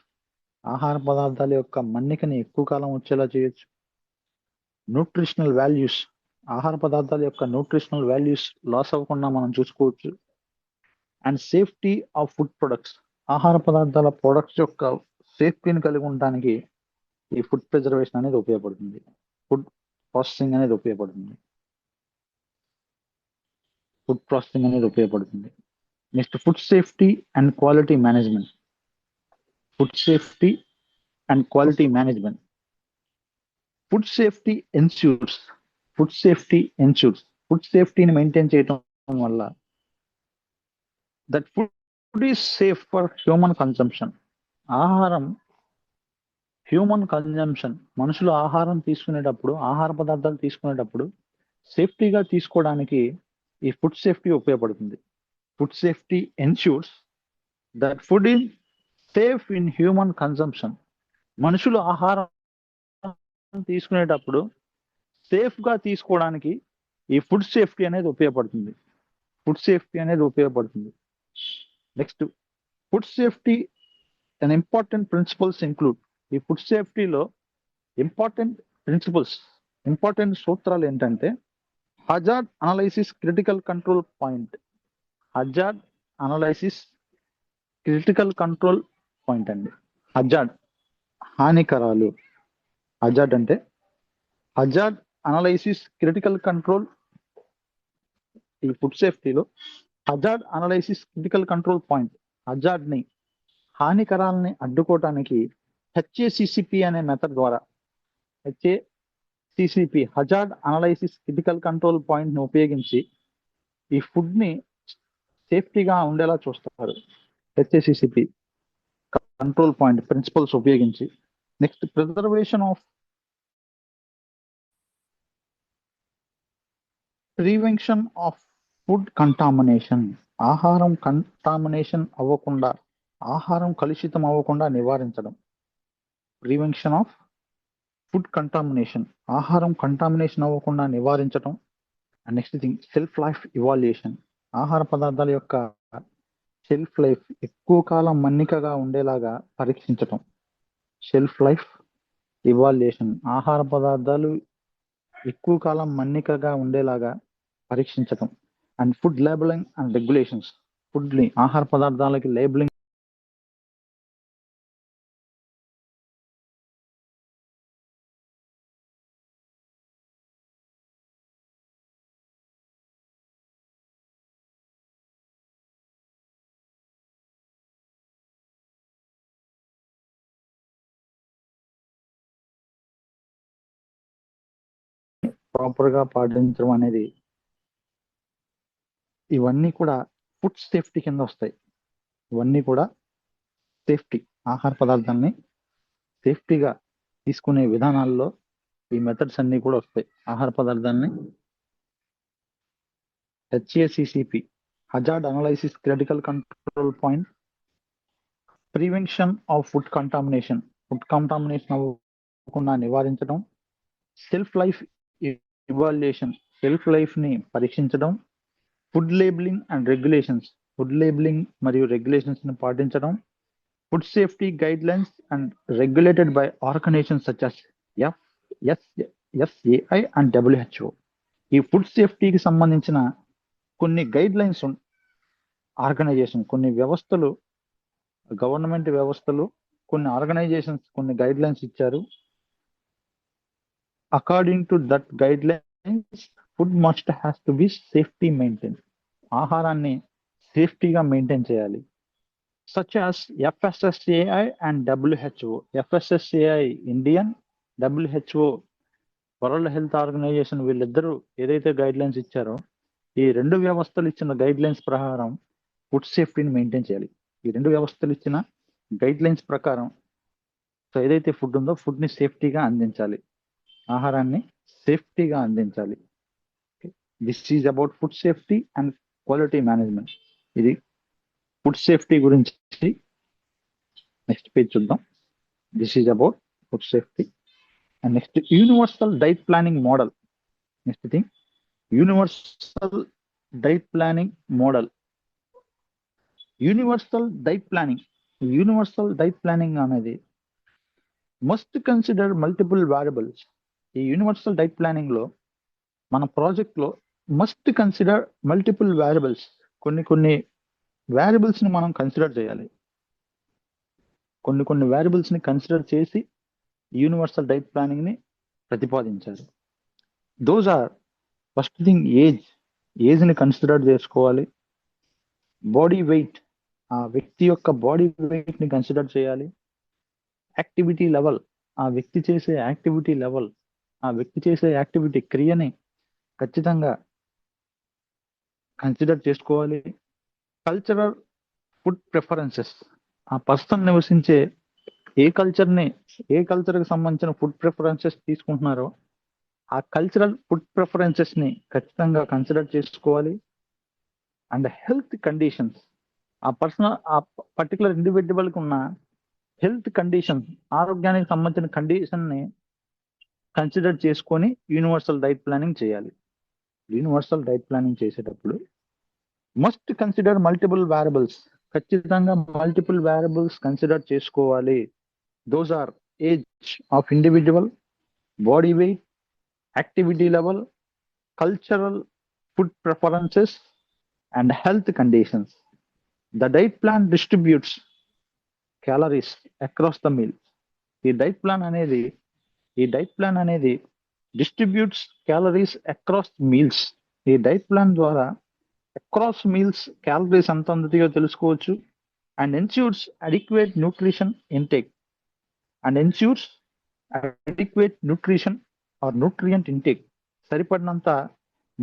ఆహార పదార్థాల యొక్క మన్నికని ఎక్కువ కాలం వచ్చేలా చేయొచ్చు. న్యూట్రిషనల్ వాల్యూస్, ఆహార పదార్థాల యొక్క న్యూట్రిషనల్ వాల్యూస్ లాస్ అవ్వకుండా మనం చూసుకోవచ్చు. And safety of food products, ఆహార పదార్థాల ప్రొడక్ట్స్ యొక్క సేఫ్టీని కలిగి ఉండడానికి ఈ ఫుడ్ ప్రిజర్వేషన్ అనేది ఉపయోగపడుతుంది. ఫుడ్ ప్రాసెసింగ్ అనేది ఉపయోగపడుతుంది. Next food safety and quality management. Food safety ensures. Food సేఫ్టీని మెయింటైన్ చేయడం వల్ల that food is safe for human consumption. మనుషులు ఆహార పదార్థాలు తీసుకునేటప్పుడు సేఫ్టీగా తీసుకోవడానికి ఈ ఫుడ్ సేఫ్టీ ఉపయోగపడుతుంది. Food safety ensures that food is safe in human consumption. మనుషులు ఆహారం తీసుకునేటప్పుడు సేఫ్ గా తీసుకోవడానికి ఈ ఫుడ్ సేఫ్టీ అనేది ఉపయోగపడుతుంది. Next food safety and important principles include. ఈ ఫుడ్ సేఫ్టీలో ఇంపార్టెంట్ సూత్రాలు ఏంటంటే hazard analysis, critical control point. అండి. హజార్డ్ హానికరాలు. Hazard analysis, critical control. ఈ ఫుడ్ సేఫ్టీలో hazard analysis, critical control point, హానికరాలని అడ్డుకోవటానికి హెచ్ఏసిసిపి అనే మెథడ్ ద్వారా, hazard analysis critical control point ని ఉపయోగించి ఈ ఫుడ్ ని సేఫ్టీగా ఉండేలా చూస్తారు. హెచ్ఏసిసిపి కంట్రోల్ పాయింట్ ప్రిన్సిపల్స్ ఉపయోగించి. Next preservation of prevention of food contamination. ఆహారం కలుషితం అవ్వకుండా నివారించడం. ప్రివెన్షన్ ఆఫ్ ఫుడ్ కంటామినేషన్, ఆహారం కంటామినేషన్ అవ్వకుండా నివారించడం. And next thing self life evaluation. ఆహార పదార్థాల యొక్క షెల్ఫ్ లైఫ్ ఎక్కువ కాలం మన్నికగా ఉండేలాగా పరీక్షించటం. షెల్ఫ్ లైఫ్ ఇవాల్యుయేషన్, ఆహార పదార్థాలు ఎక్కువ కాలం మన్నికగా ఉండేలాగా పరీక్షించటం. And food labelling and regulations. Food ని, ఆహార పదార్థాలకి లేబులింగ్ ప్రాపర్ గా పాటించడం అనేది, ఇవన్నీ కూడా ఫుడ్ సేఫ్టీ కింద వస్తాయి. ఇవన్నీ కూడా సేఫ్టీ, ఆహార పదార్థాన్ని సేఫ్టీగా తీసుకునే విధానాల్లో ఈ మెథడ్స్ అన్ని కూడా వస్తాయి. ఆహార పదార్థాన్ని HACCP, hazard analysis critical control point, prevention of food contamination అవ్వకుండా నివారించడం. Shelf life evaluation, shelf life ని పరీక్షించడం. ఫుడ్ లేబులింగ్ అండ్ రెగ్యులేషన్స్, మరియు రెగ్యులేషన్స్ ని పాటించడం. Food safety guidelines and regulated by organisations such as FSSAI and WHO. ఈ food సేఫ్టీకి సంబంధించిన కొన్ని గైడ్ లైన్స్ ఆర్గనైజేషన్, కొన్ని వ్యవస్థలు, గవర్నమెంట్ వ్యవస్థలు, కొన్ని ఆర్గనైజేషన్స్ కొన్ని గైడ్ లైన్స్ ఇచ్చారు. According to that guide lines food must has to be safety maintain. ఆహారాన్ని సేఫ్టీగా మెయింటైన్ చేయాలి. such as FSSAI and WHO. FSSAI Indian, WHO world health organization వీళ్ళిద్దరూ ఏదైతే గైడ్ లైన్స్ ఇచ్చారో ఈ రెండు వ్యవస్థలు ఇచ్చిన గైడ్ లైన్స్ ప్రకారం ఫుడ్ సేఫ్టీని మెయింటైన్ చేయాలి. ఈ రెండు వ్యవస్థలు ఇచ్చిన గైడ్ లైన్స్ ప్రకారం సో ఏదైతే ఫుడ్ ఉందో ఫుడ్ ని సేఫ్టీగా అందించాలి, ఆహారాన్ని సేఫ్టీగా అందించాలి. This is about food safety and quality management. ఇది ఫుడ్ సేఫ్టీ గురించి. నెక్స్ట్ పేజ్ చూద్దాం. This is about food safety and next universal diet planning model. Next thing universal diet planning model. Universal diet planning అనేది must consider multiple variables. ఈ universal diet planning లో మన project లో must consider multiple variables. కొన్ని variables ని మనం consider చేయాలి. కొన్ని వేరియబుల్స్ ని కన్సిడర్ చేసి యూనివర్సల్ డైట్ ప్లానింగ్ ని ప్రతిపాదించారు. Those are first thing age ని కన్సిడర్ చేసుకోవాలి. బాడీ వెయిట్, ఆ వ్యక్తి యొక్క బాడీ వెయిట్ ని కన్సిడర్ చేయాలి. యాక్టివిటీ లెవెల్, ఆ వ్యక్తి చేసే యాక్టివిటీ లెవెల్, ఆ వ్యక్తి చేసే యాక్టివిటీ క్రియని ఖచ్చితంగా కన్సిడర్ చేసుకోవాలి. కల్చరల్ ఫుడ్ ప్రిఫరెన్సెస్, ఆ పర్సన్ నివసించే ఏ కల్చర్కి సంబంధించిన ఫుడ్ ప్రిఫరెన్సెస్ తీసుకుంటున్నారో ఆ కల్చరల్ ఫుడ్ ప్రిఫరెన్సెస్ ని ఖచ్చితంగా కన్సిడర్ చేసుకోవాలి. అండ్ హెల్త్ కండిషన్స్, ఆ పర్టికులర్ ఇండివిజువల్ కి ఉన్న హెల్త్ కండిషన్, ఆరోగ్యానికి సంబంధించిన కండిషన్ ని కన్సిడర్ చేసుకొని యూనివర్సల్ డైట్ ప్లానింగ్ చేయాలి. యూనివర్సల్ డైట్ ప్లానింగ్ చేసేటప్పుడు మస్ట్ కన్సిడర్ మల్టిపుల్ వేరియబుల్స్, ఖచ్చితంగా మల్టిపుల్ వేరియబుల్స్ కన్సిడర్ చేసుకోవాలి. Those are age of individual, body weight, activity level, cultural food preferences and health conditions. The diet plan distributes calories across the meals. ఈ diet plan అనేది distributes calories across meals. ఈ diet plan ద్వారా across meals calories ఎంత అందుతాయో తెలుసుకోవచ్చు. And ensures adequate nutrition intake. Nutrient intake, సరిపడినంత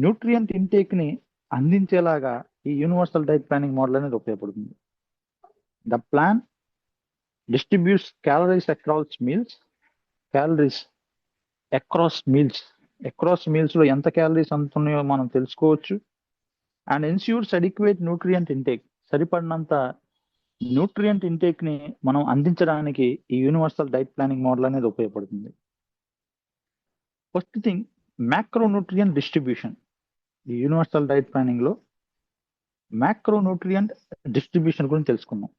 nutrient intake ని అందించేలాగా ఈ యూనివర్సల్ డైట్ ప్లానింగ్ మోడల్ అనేది ఉపయోగపడుతుంది. The plan distributes calories across meals లో ఎంత క్యాలరీస్ అందుతున్నాయో మనం తెలుసుకోవచ్చు. And ensures adequate nutrient intake, సరిపడినంత న్యూట్రియంట్ ఇంటేక్ ని మనం అందించడానికి ఈ యూనివర్సల్ డైట్ ప్లానింగ్ మోడల్ అనేది ఉపయోగపడుతుంది. First thing macronutrient distribution. ఈ యూనివర్సల్ డైట్ ప్లానింగ్ లో మ్యాక్రోన్యూట్రియంట్ డిస్ట్రిబ్యూషన్ గురించి తెలుసుకుందాం.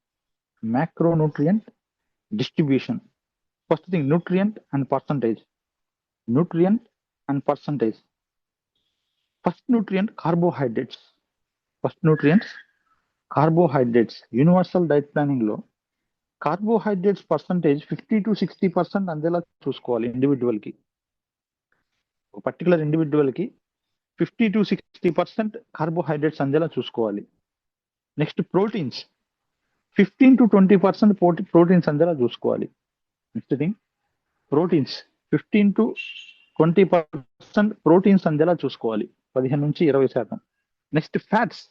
Macronutrient distribution. First thing nutrient and percentage. First nutrient carbohydrates. Universal diet planning లో కార్బోహైడ్రేట్స్ పర్సంటేజ్ 50 to 60% అందేలా చూసుకోవాలి. ఒక పర్టికులర్ ఇండివిజువల్ కి 50 to 60% కార్బోహైడ్రేట్స్ అందేలా చూసుకోవాలి. నెక్స్ట్ ప్రోటీన్స్ 15 to 20% ప్రోటీన్స్ అందేలా చూసుకోవాలి. Next thing proteins 15 to 20% proteins అందేలా చూసుకోవాలి, 15 నుంచి 20%. నెక్స్ట్ ఫ్యాట్స్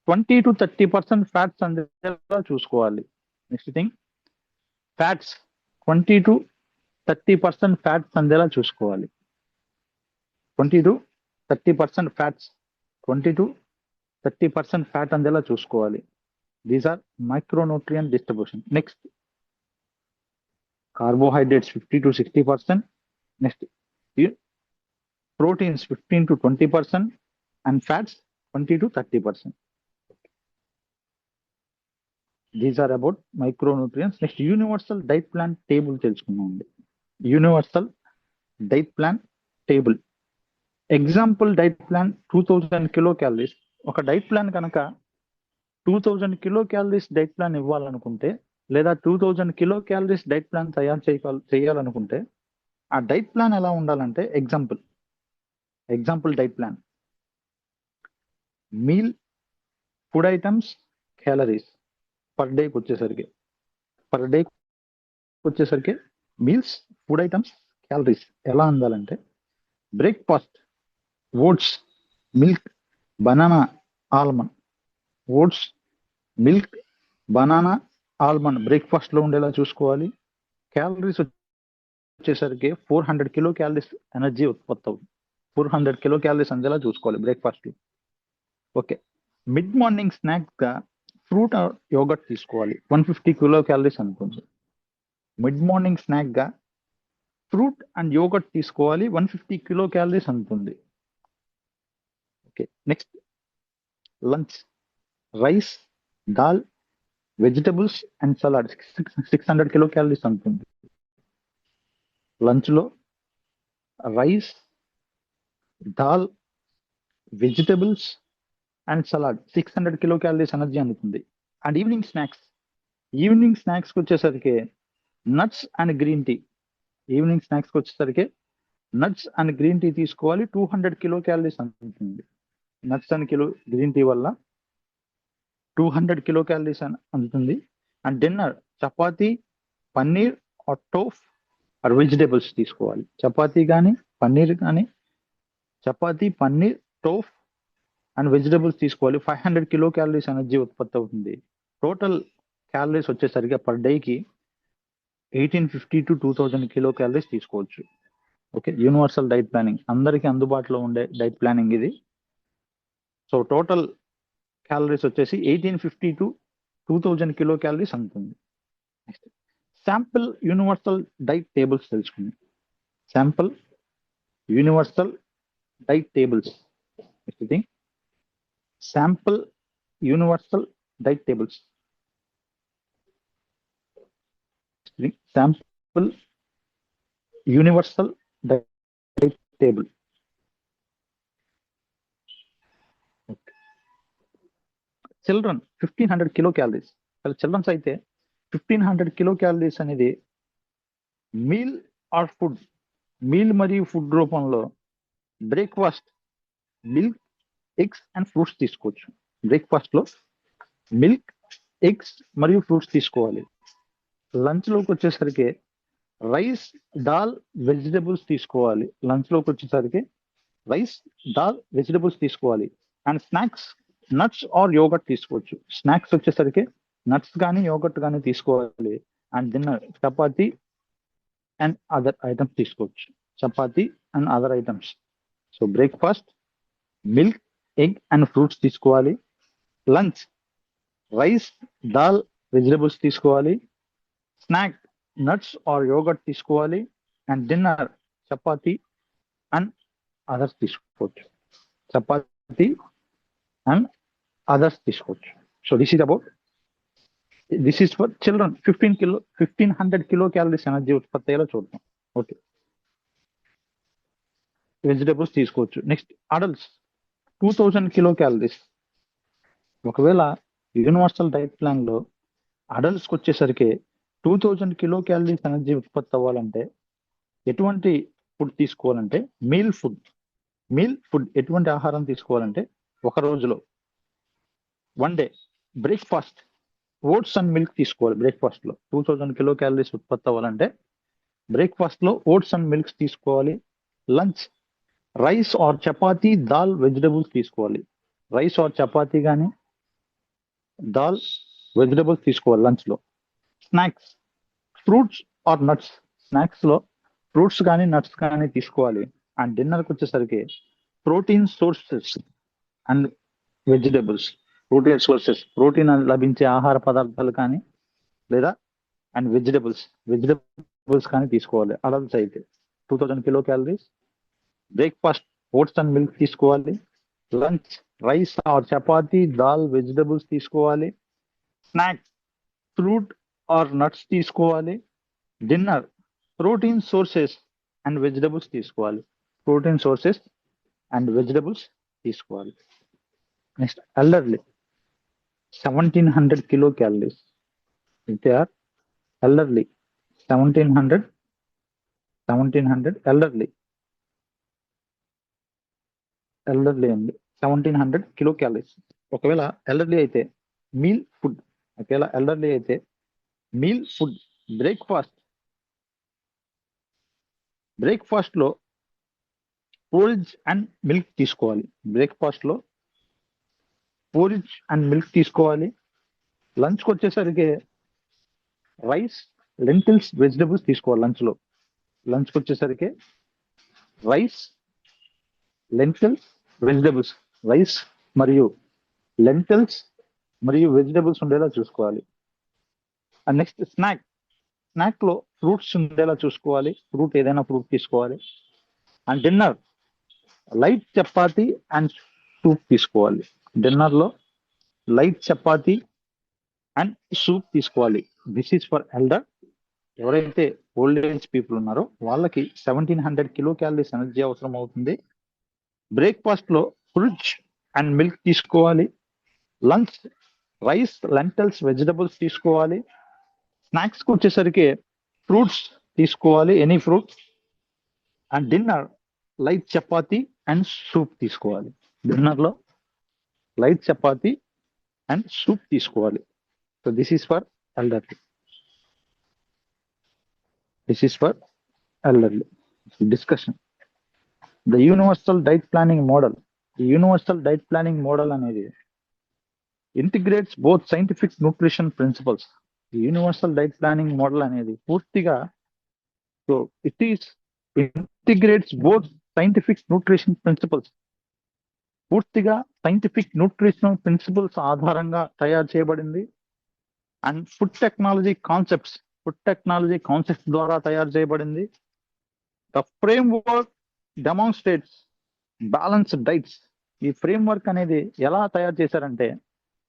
20 to 30% ఫ్యాట్స్ అందేలా చూసుకోవాలి. Next thing fats 20 to 30% fats అందేలా చూసుకోవాలి. 20 to 30% ఫ్యాట్ అందేలా చూసుకోవాలి. These are micronutrient distribution. Next carbohydrates 50 to 60%, next proteins 15 to 20% and fats 20 to 30%. These are about micronutrients. Next universal diet plan table తెలుసుకున్నాం. Universal diet plan table. Example diet plan 2000 kilo calories. ఒక diet plan కనుక 2000 kilo calories diet plan ఇవ్వాలనుకుంటే, లేదా 2000 kilo calories diet plan తయారు చేయాలనుకుంటే, ఆ diet plan ఎలా ఉండాలంటే, example diet plan, meal, food items, calories per డేకి వచ్చేసరికి మీల్స్, ఫుడ్ ఐటమ్స్, క్యాలరీస్ ఎలా ఉండాలంటే, breakfast oats, milk, banana, almond. Oats, milk, banana, almond breakfast లో ఉండేలా చూసుకోవాలి. క్యాలరీస్ వచ్చేసరికి 400 కిలో క్యాలరీస్ ఎనర్జీ ఉత్పత్తి అవుతుంది. 400 కిలో క్యాలరీస్ అందేలా చూసుకోవాలి బ్రేక్ఫాస్ట్ లో. ఓకే, మిడ్ మార్నింగ్ స్నాక్ గా ఫ్రూట్ ఆర్ యోగర్ట్ తీసుకోవాలి. 150 కిలో క్యాలరీస్ అనుకుంది. మిడ్ మార్నింగ్ స్నాక్ గా ఫ్రూట్ అండ్ యోగర్ట్ తీసుకోవాలి. 150 కిలో క్యాలరీస్ ఉంటుంది. Okay, next lunch, rice, dal, vegetables and salad 600 kilo calories ఉంటుంది. లంచ్ లో rice, dal, vegetables and salad 600 kilo calories energy అందుతుంది. And evening snacks వచ్చేసరికి nuts and green tea. Nuts and green tea తీసుకోవాలి. 200 kilo calories అందుతుంది. Nuts and green tea వల్ల 200 kilo calories అందుతుంది. And dinner chapati, paneer or tofu or vegetables తీసుకోవాలి. Chapati, paneer, tofu and vegetables తీసుకోవాలి. 500 kilo calories energy ఉత్పత్తి అవుతుంది. Total calories వచ్చేసరికి పర్ డేకి 1850 to 2000 కిలో క్యాలరీస్ తీసుకోవచ్చు. ఓకే, యూనివర్సల్ డైట్ ప్లానింగ్ అందరికీ అందుబాటులో ఉండే డైట్ ప్లానింగ్ ఇది. సో టోటల్ క్యాలరీస్ వచ్చేసి 1850 to 2000 కిలో క్యాలరీస్ ఉంటుంది. Next sample universal diet tables తెలుసుకుందాం. Sample universal diet tables. Next thing, sample universal diet tables. Sample universal diet table. Children 1500 kilo calories. Children's అయితే 1500 kilo calories అనేది meal or food, meal మరియు food రూపంలో breakfast, milk, eggs and fruits తీసుకోవచ్చు. Breakfast లో milk, eggs మరియు fruits తీసుకోవాలి. Lunch లోకి వచ్చేసరికి రైస్, దాల్, వెజిటబుల్స్ తీసుకోవాలి. And snacks nuts or yoghurt తీసుకోవచ్చు. స్నాక్స్ వచ్చేసరికి నట్స్ కానీ యోగర్ట్ కానీ తీసుకోవాలి. And dinner chapati and other items తీసుకోవచ్చు. So breakfast milk, egg and fruits తీసుకోవాలి. లంచ్ రైస్, దాల్, వెజిటబుల్స్ తీసుకోవాలి. స్నాక్ నట్స్ ఆర్ యోగర్ట్ తీసుకోవాలి. And dinner chapati and others తీసుకోవచ్చు. So this is for children. 1500 kilo calories energy ఉత్పత్తి అయ్యేలా చూద్దాం. ఓకే, వెజిటబుల్స్ తీసుకోవచ్చు. Next adults 2000 kilo calories. ఒకవేళ universal diet plan లో అడల్ట్స్ కి వచ్చేసరికి 2000 కిలో క్యాలరీస్ ఎనర్జీ ఉత్పత్తి అవ్వాలంటే ఎటువంటి ఫుడ్ తీసుకోవాలంటే మీల్ ఫుడ్ ఎటువంటి ఆహారం తీసుకోవాలంటే, ఒక రోజులో 1 day breakfast oats and milk తీసుకోవాలి. బ్రేక్ఫాస్ట్ లో 2000 కిలో క్యాలరీస్ ఉత్పత్తి అవ్వాలంటే బ్రేక్ఫాస్ట్ లో ఓట్స్ అండ్ మిల్క్ తీసుకోవాలి. Lunch rice or chapati, dal, vegetables తీసుకోవాలి. రైస్ ఆర్ చపాతీ కానీ దాల్, వెజిటబుల్స్ తీసుకోవాలి లంచ్ లో. Snacks fruits or nuts. Snacks లో ఫ్రూట్స్ కానీ నట్స్ కానీ తీసుకోవాలి. అండ్ డిన్నర్కి వచ్చేసరికి protein sources and vegetables. Protein లభించే ఆహార పదార్థాలు కానీ లేదా అండ్ వెజిటబుల్స్ కానీ తీసుకోవాలి. అడల్ట్స్ అయితే 2000 kilo calories. Breakfast oats and milk తీసుకోవాలి. Lunch rice or chapati, dal, vegetables తీసుకోవాలి. స్నాక్ ఫ్రూట్ ఆర్ నట్స్ తీసుకోవాలి. Dinner protein sources and vegetables తీసుకోవాలి. Next elderly 1700 kilocalories. If they are elderly, 1700 elderly అండి 1700 kilocalories. ఒకవేళ elderly అయితే మీల్ ఫుడ్ బ్రేక్ఫాస్ట్ లో porridge and milk తీసుకోవాలి. Lunch కి వచ్చేసరికి రైస్, లెంటిల్స్, వెజిటబుల్స్ తీసుకోవాలి. లంచ్ కి వచ్చేసరికి రైస్, లెంటిల్స్, వెజిటబుల్స్, రైస్ మరియు లెంటిల్స్ మరియు వెజిటబుల్స్ ఉండేలా చూసుకోవాలి. అండ్ నెక్స్ట్ స్నాక్ లో ఫ్రూట్స్ ఉండేలా చూసుకోవాలి. ఏదైనా ఫ్రూట్ తీసుకోవాలి. And dinner light chapati and soup తీసుకోవాలి. This is for elder. ఎవరైతే ఓల్డ్ ఏజ్ పీపుల్ ఉన్నారో వాళ్ళకి 1700 kilocalories ఎనర్జీ అవసరం అవుతుంది. బ్రేక్ఫాస్ట్ లో ఫ్రూట్స్ అండ్ మిల్క్ తీసుకోవాలి. లంచ్ రైస్, లెంటిల్స్, వెజిటబుల్స్ తీసుకోవాలి. స్నాక్స్ కి వచ్చేసరికి ఫ్రూట్స్ తీసుకోవాలి, any fruits. And dinner light chapati and soup తీసుకోవాలి. So this is for elderly. Discussion the universal diet planning model. ఈ యూనివర్సల్ డైట్ ప్లానింగ్ మోడల్ అనేది integrates both scientific nutrition principles. Universal diet planning model అనేది పూర్తిగా integrates both scientific nutrition principles. పూర్తిగా scientific nutritional principles ఆధారంగా తయారు చేయబడింది. And food technology concepts ద్వారా తయారు చేయబడింది. The framework demonstrates balanced diets. ఈ ఫ్రేమ్ వర్క్ అనేది ఎలా తయారు చేశారంటే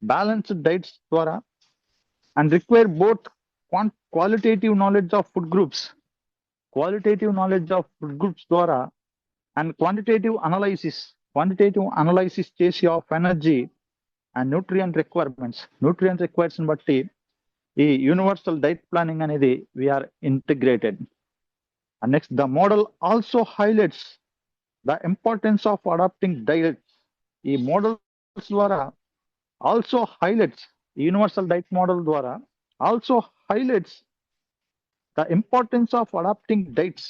బ్యాలెన్స్డ్ డైట్స్ ద్వారా and require both qualitative knowledge of food groups ద్వారా అండ్ క్వాంటిటేటివ్ అనలైసిస్ చేసి of energy and nutrient requirements బట్టి ఈ యూనివర్సల్ డైట్ ప్లానింగ్ అనేది we are integrated. And next the model also highlights the importance of adapting diets. ఈ models ద్వారా universal diet model ద్వారా also highlights the importance of adapting diets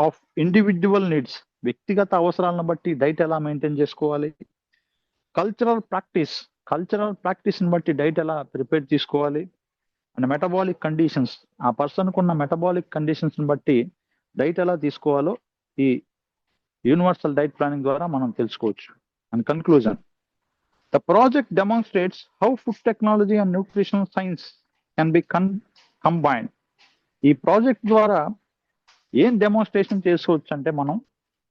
of individual needs. వ్యక్తిగత అవసరాలను బట్టి diet ఎలా maintain చేసుకోవాలి. Cultural practice బట్టి diet ఎలా ప్రిపేర్ చేసుకోవాలి. అండ్ మెటబాలిక్ కండిషన్స్, ఆ పర్సన్ కున్న మెటబాలిక్ కండిషన్స్ బట్టి డైట్ ఎలా తీసుకోవాలో ఈ యూనివర్సల్ డైట్ ప్లానింగ్ ద్వారా మనం తెలుసుకోవచ్చు. And conclusion, the project demonstrates how food technology and nutritional science can be combined. ఈ ప్రాజెక్ట్ ద్వారా ఏం డెమాన్స్ట్రేషన్ చేసుకోవచ్చు అంటే మనం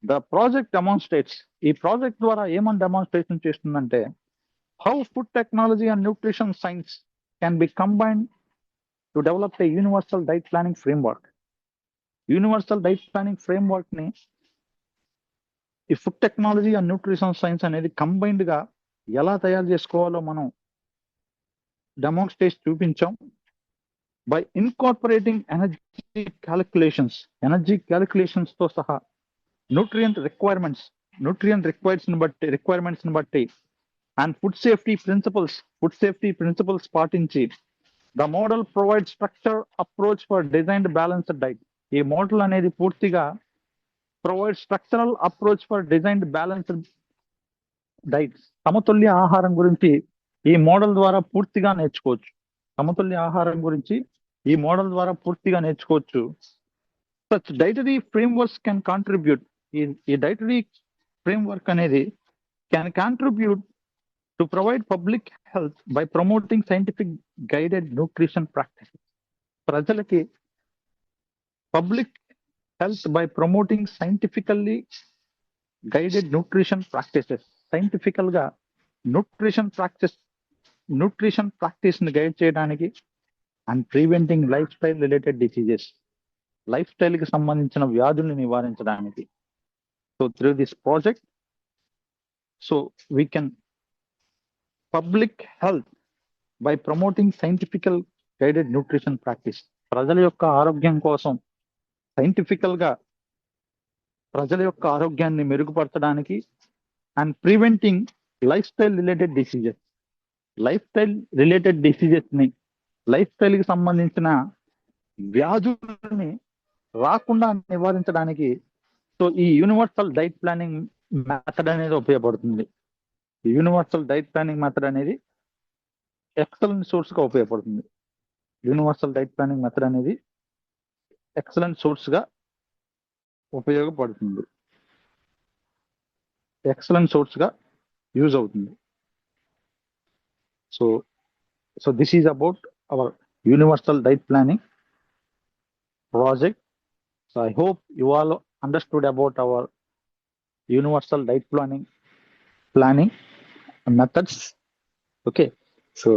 ఈ ప్రాజెక్ట్ ద్వారా ఏమని డెమాన్స్ట్రేషన్ చేస్తుందంటే how food technology and nutrition science can be combined to develop a universal diet planning framework. Universal diet planning framework ని ఈ food technology and nutrition science అనేది కంబైన్డ్ గా ఎలా తయారు చేసుకోవాలో మనం డెమాన్స్ట్రేట్ చూపించాం. బై ఇన్కార్పొరేటింగ్ ఎనర్జీ క్యాలిక్యులేషన్స్ తో సహా న్యూట్రియంట్ రిక్వైర్మెంట్స్ ని బట్టి అండ్ ఫుడ్ సేఫ్టీ ప్రిన్సిపల్స్ పాటించి the model provide structure approach for designed balanced diet. ఈ మోడల్ అనేది పూర్తిగా provide structural approach for designed balanced diet. సమతుల్య ఆహారం గురించి ఈ మోడల్ ద్వారా పూర్తిగా నేర్చుకోవచ్చు. Such dietary frameworks can contribute. ఈ డైటరీ ఫ్రేమ్వర్క్ అనేది can contribute to provide public health by promoting scientific guided nutrition practices. ప్రజలకి public health by promoting scientifically guided nutrition practices. Scientifical గా న్యూట్రిషన్ ప్రాక్టీస్ ని guide చేయడానికి and preventing lifestyle related diseases, lifestyle కి సంబంధించిన వ్యాధుల్ని నివారించడానికి. So through this project we can public health by promoting scientifical guided nutrition practice. ప్రజల యొక్క ఆరోగ్యం కోసం సైంటిఫికల్ గా ప్రజల యొక్క ఆరోగ్యాన్ని మెరుగుపరచడానికి and preventing lifestyle related diseases. Lifestyle related diseases ని, లైఫ్ స్టైల్ కి సంబంధించిన వ్యాధుల్ని రాకుండా నివారించడానికి సో ఈ యూనివర్సల్ డైట్ ప్లానింగ్ మెథడ్ అనేది ఉపయోగపడుతుంది. యూనివర్సల్ డైట్ ప్లానింగ్ మెథడ్ అనేది ఎక్సలెంట్ సోర్స్ గా ఉపయోగపడుతుంది. యూనివర్సల్ డైట్ ప్లానింగ్ మెథడ్ అనేది ఎక్సలెంట్ సోర్స్ గా ఉపయోగపడుతుంది, ఎక్సలెంట్ సోర్స్ గా యూజ్ అవుతుంది. So this is about our universal diet planning project. So I hope you all understood about our universal diet planning methods. Okay, so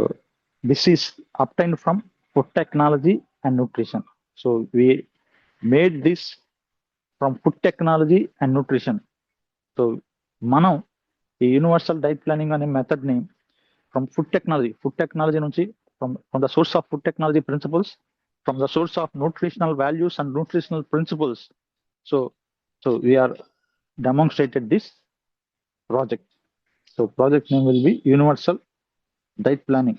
this is obtained from food technology and nutrition. So we made this from food technology and nutrition. So మనం ఈ universal diet planning అనే method ని from food technology నుంచి from the source of food technology principles, from the source of nutritional values and nutritional principles. So we are demonstrated this project. So project name will be universal diet planning.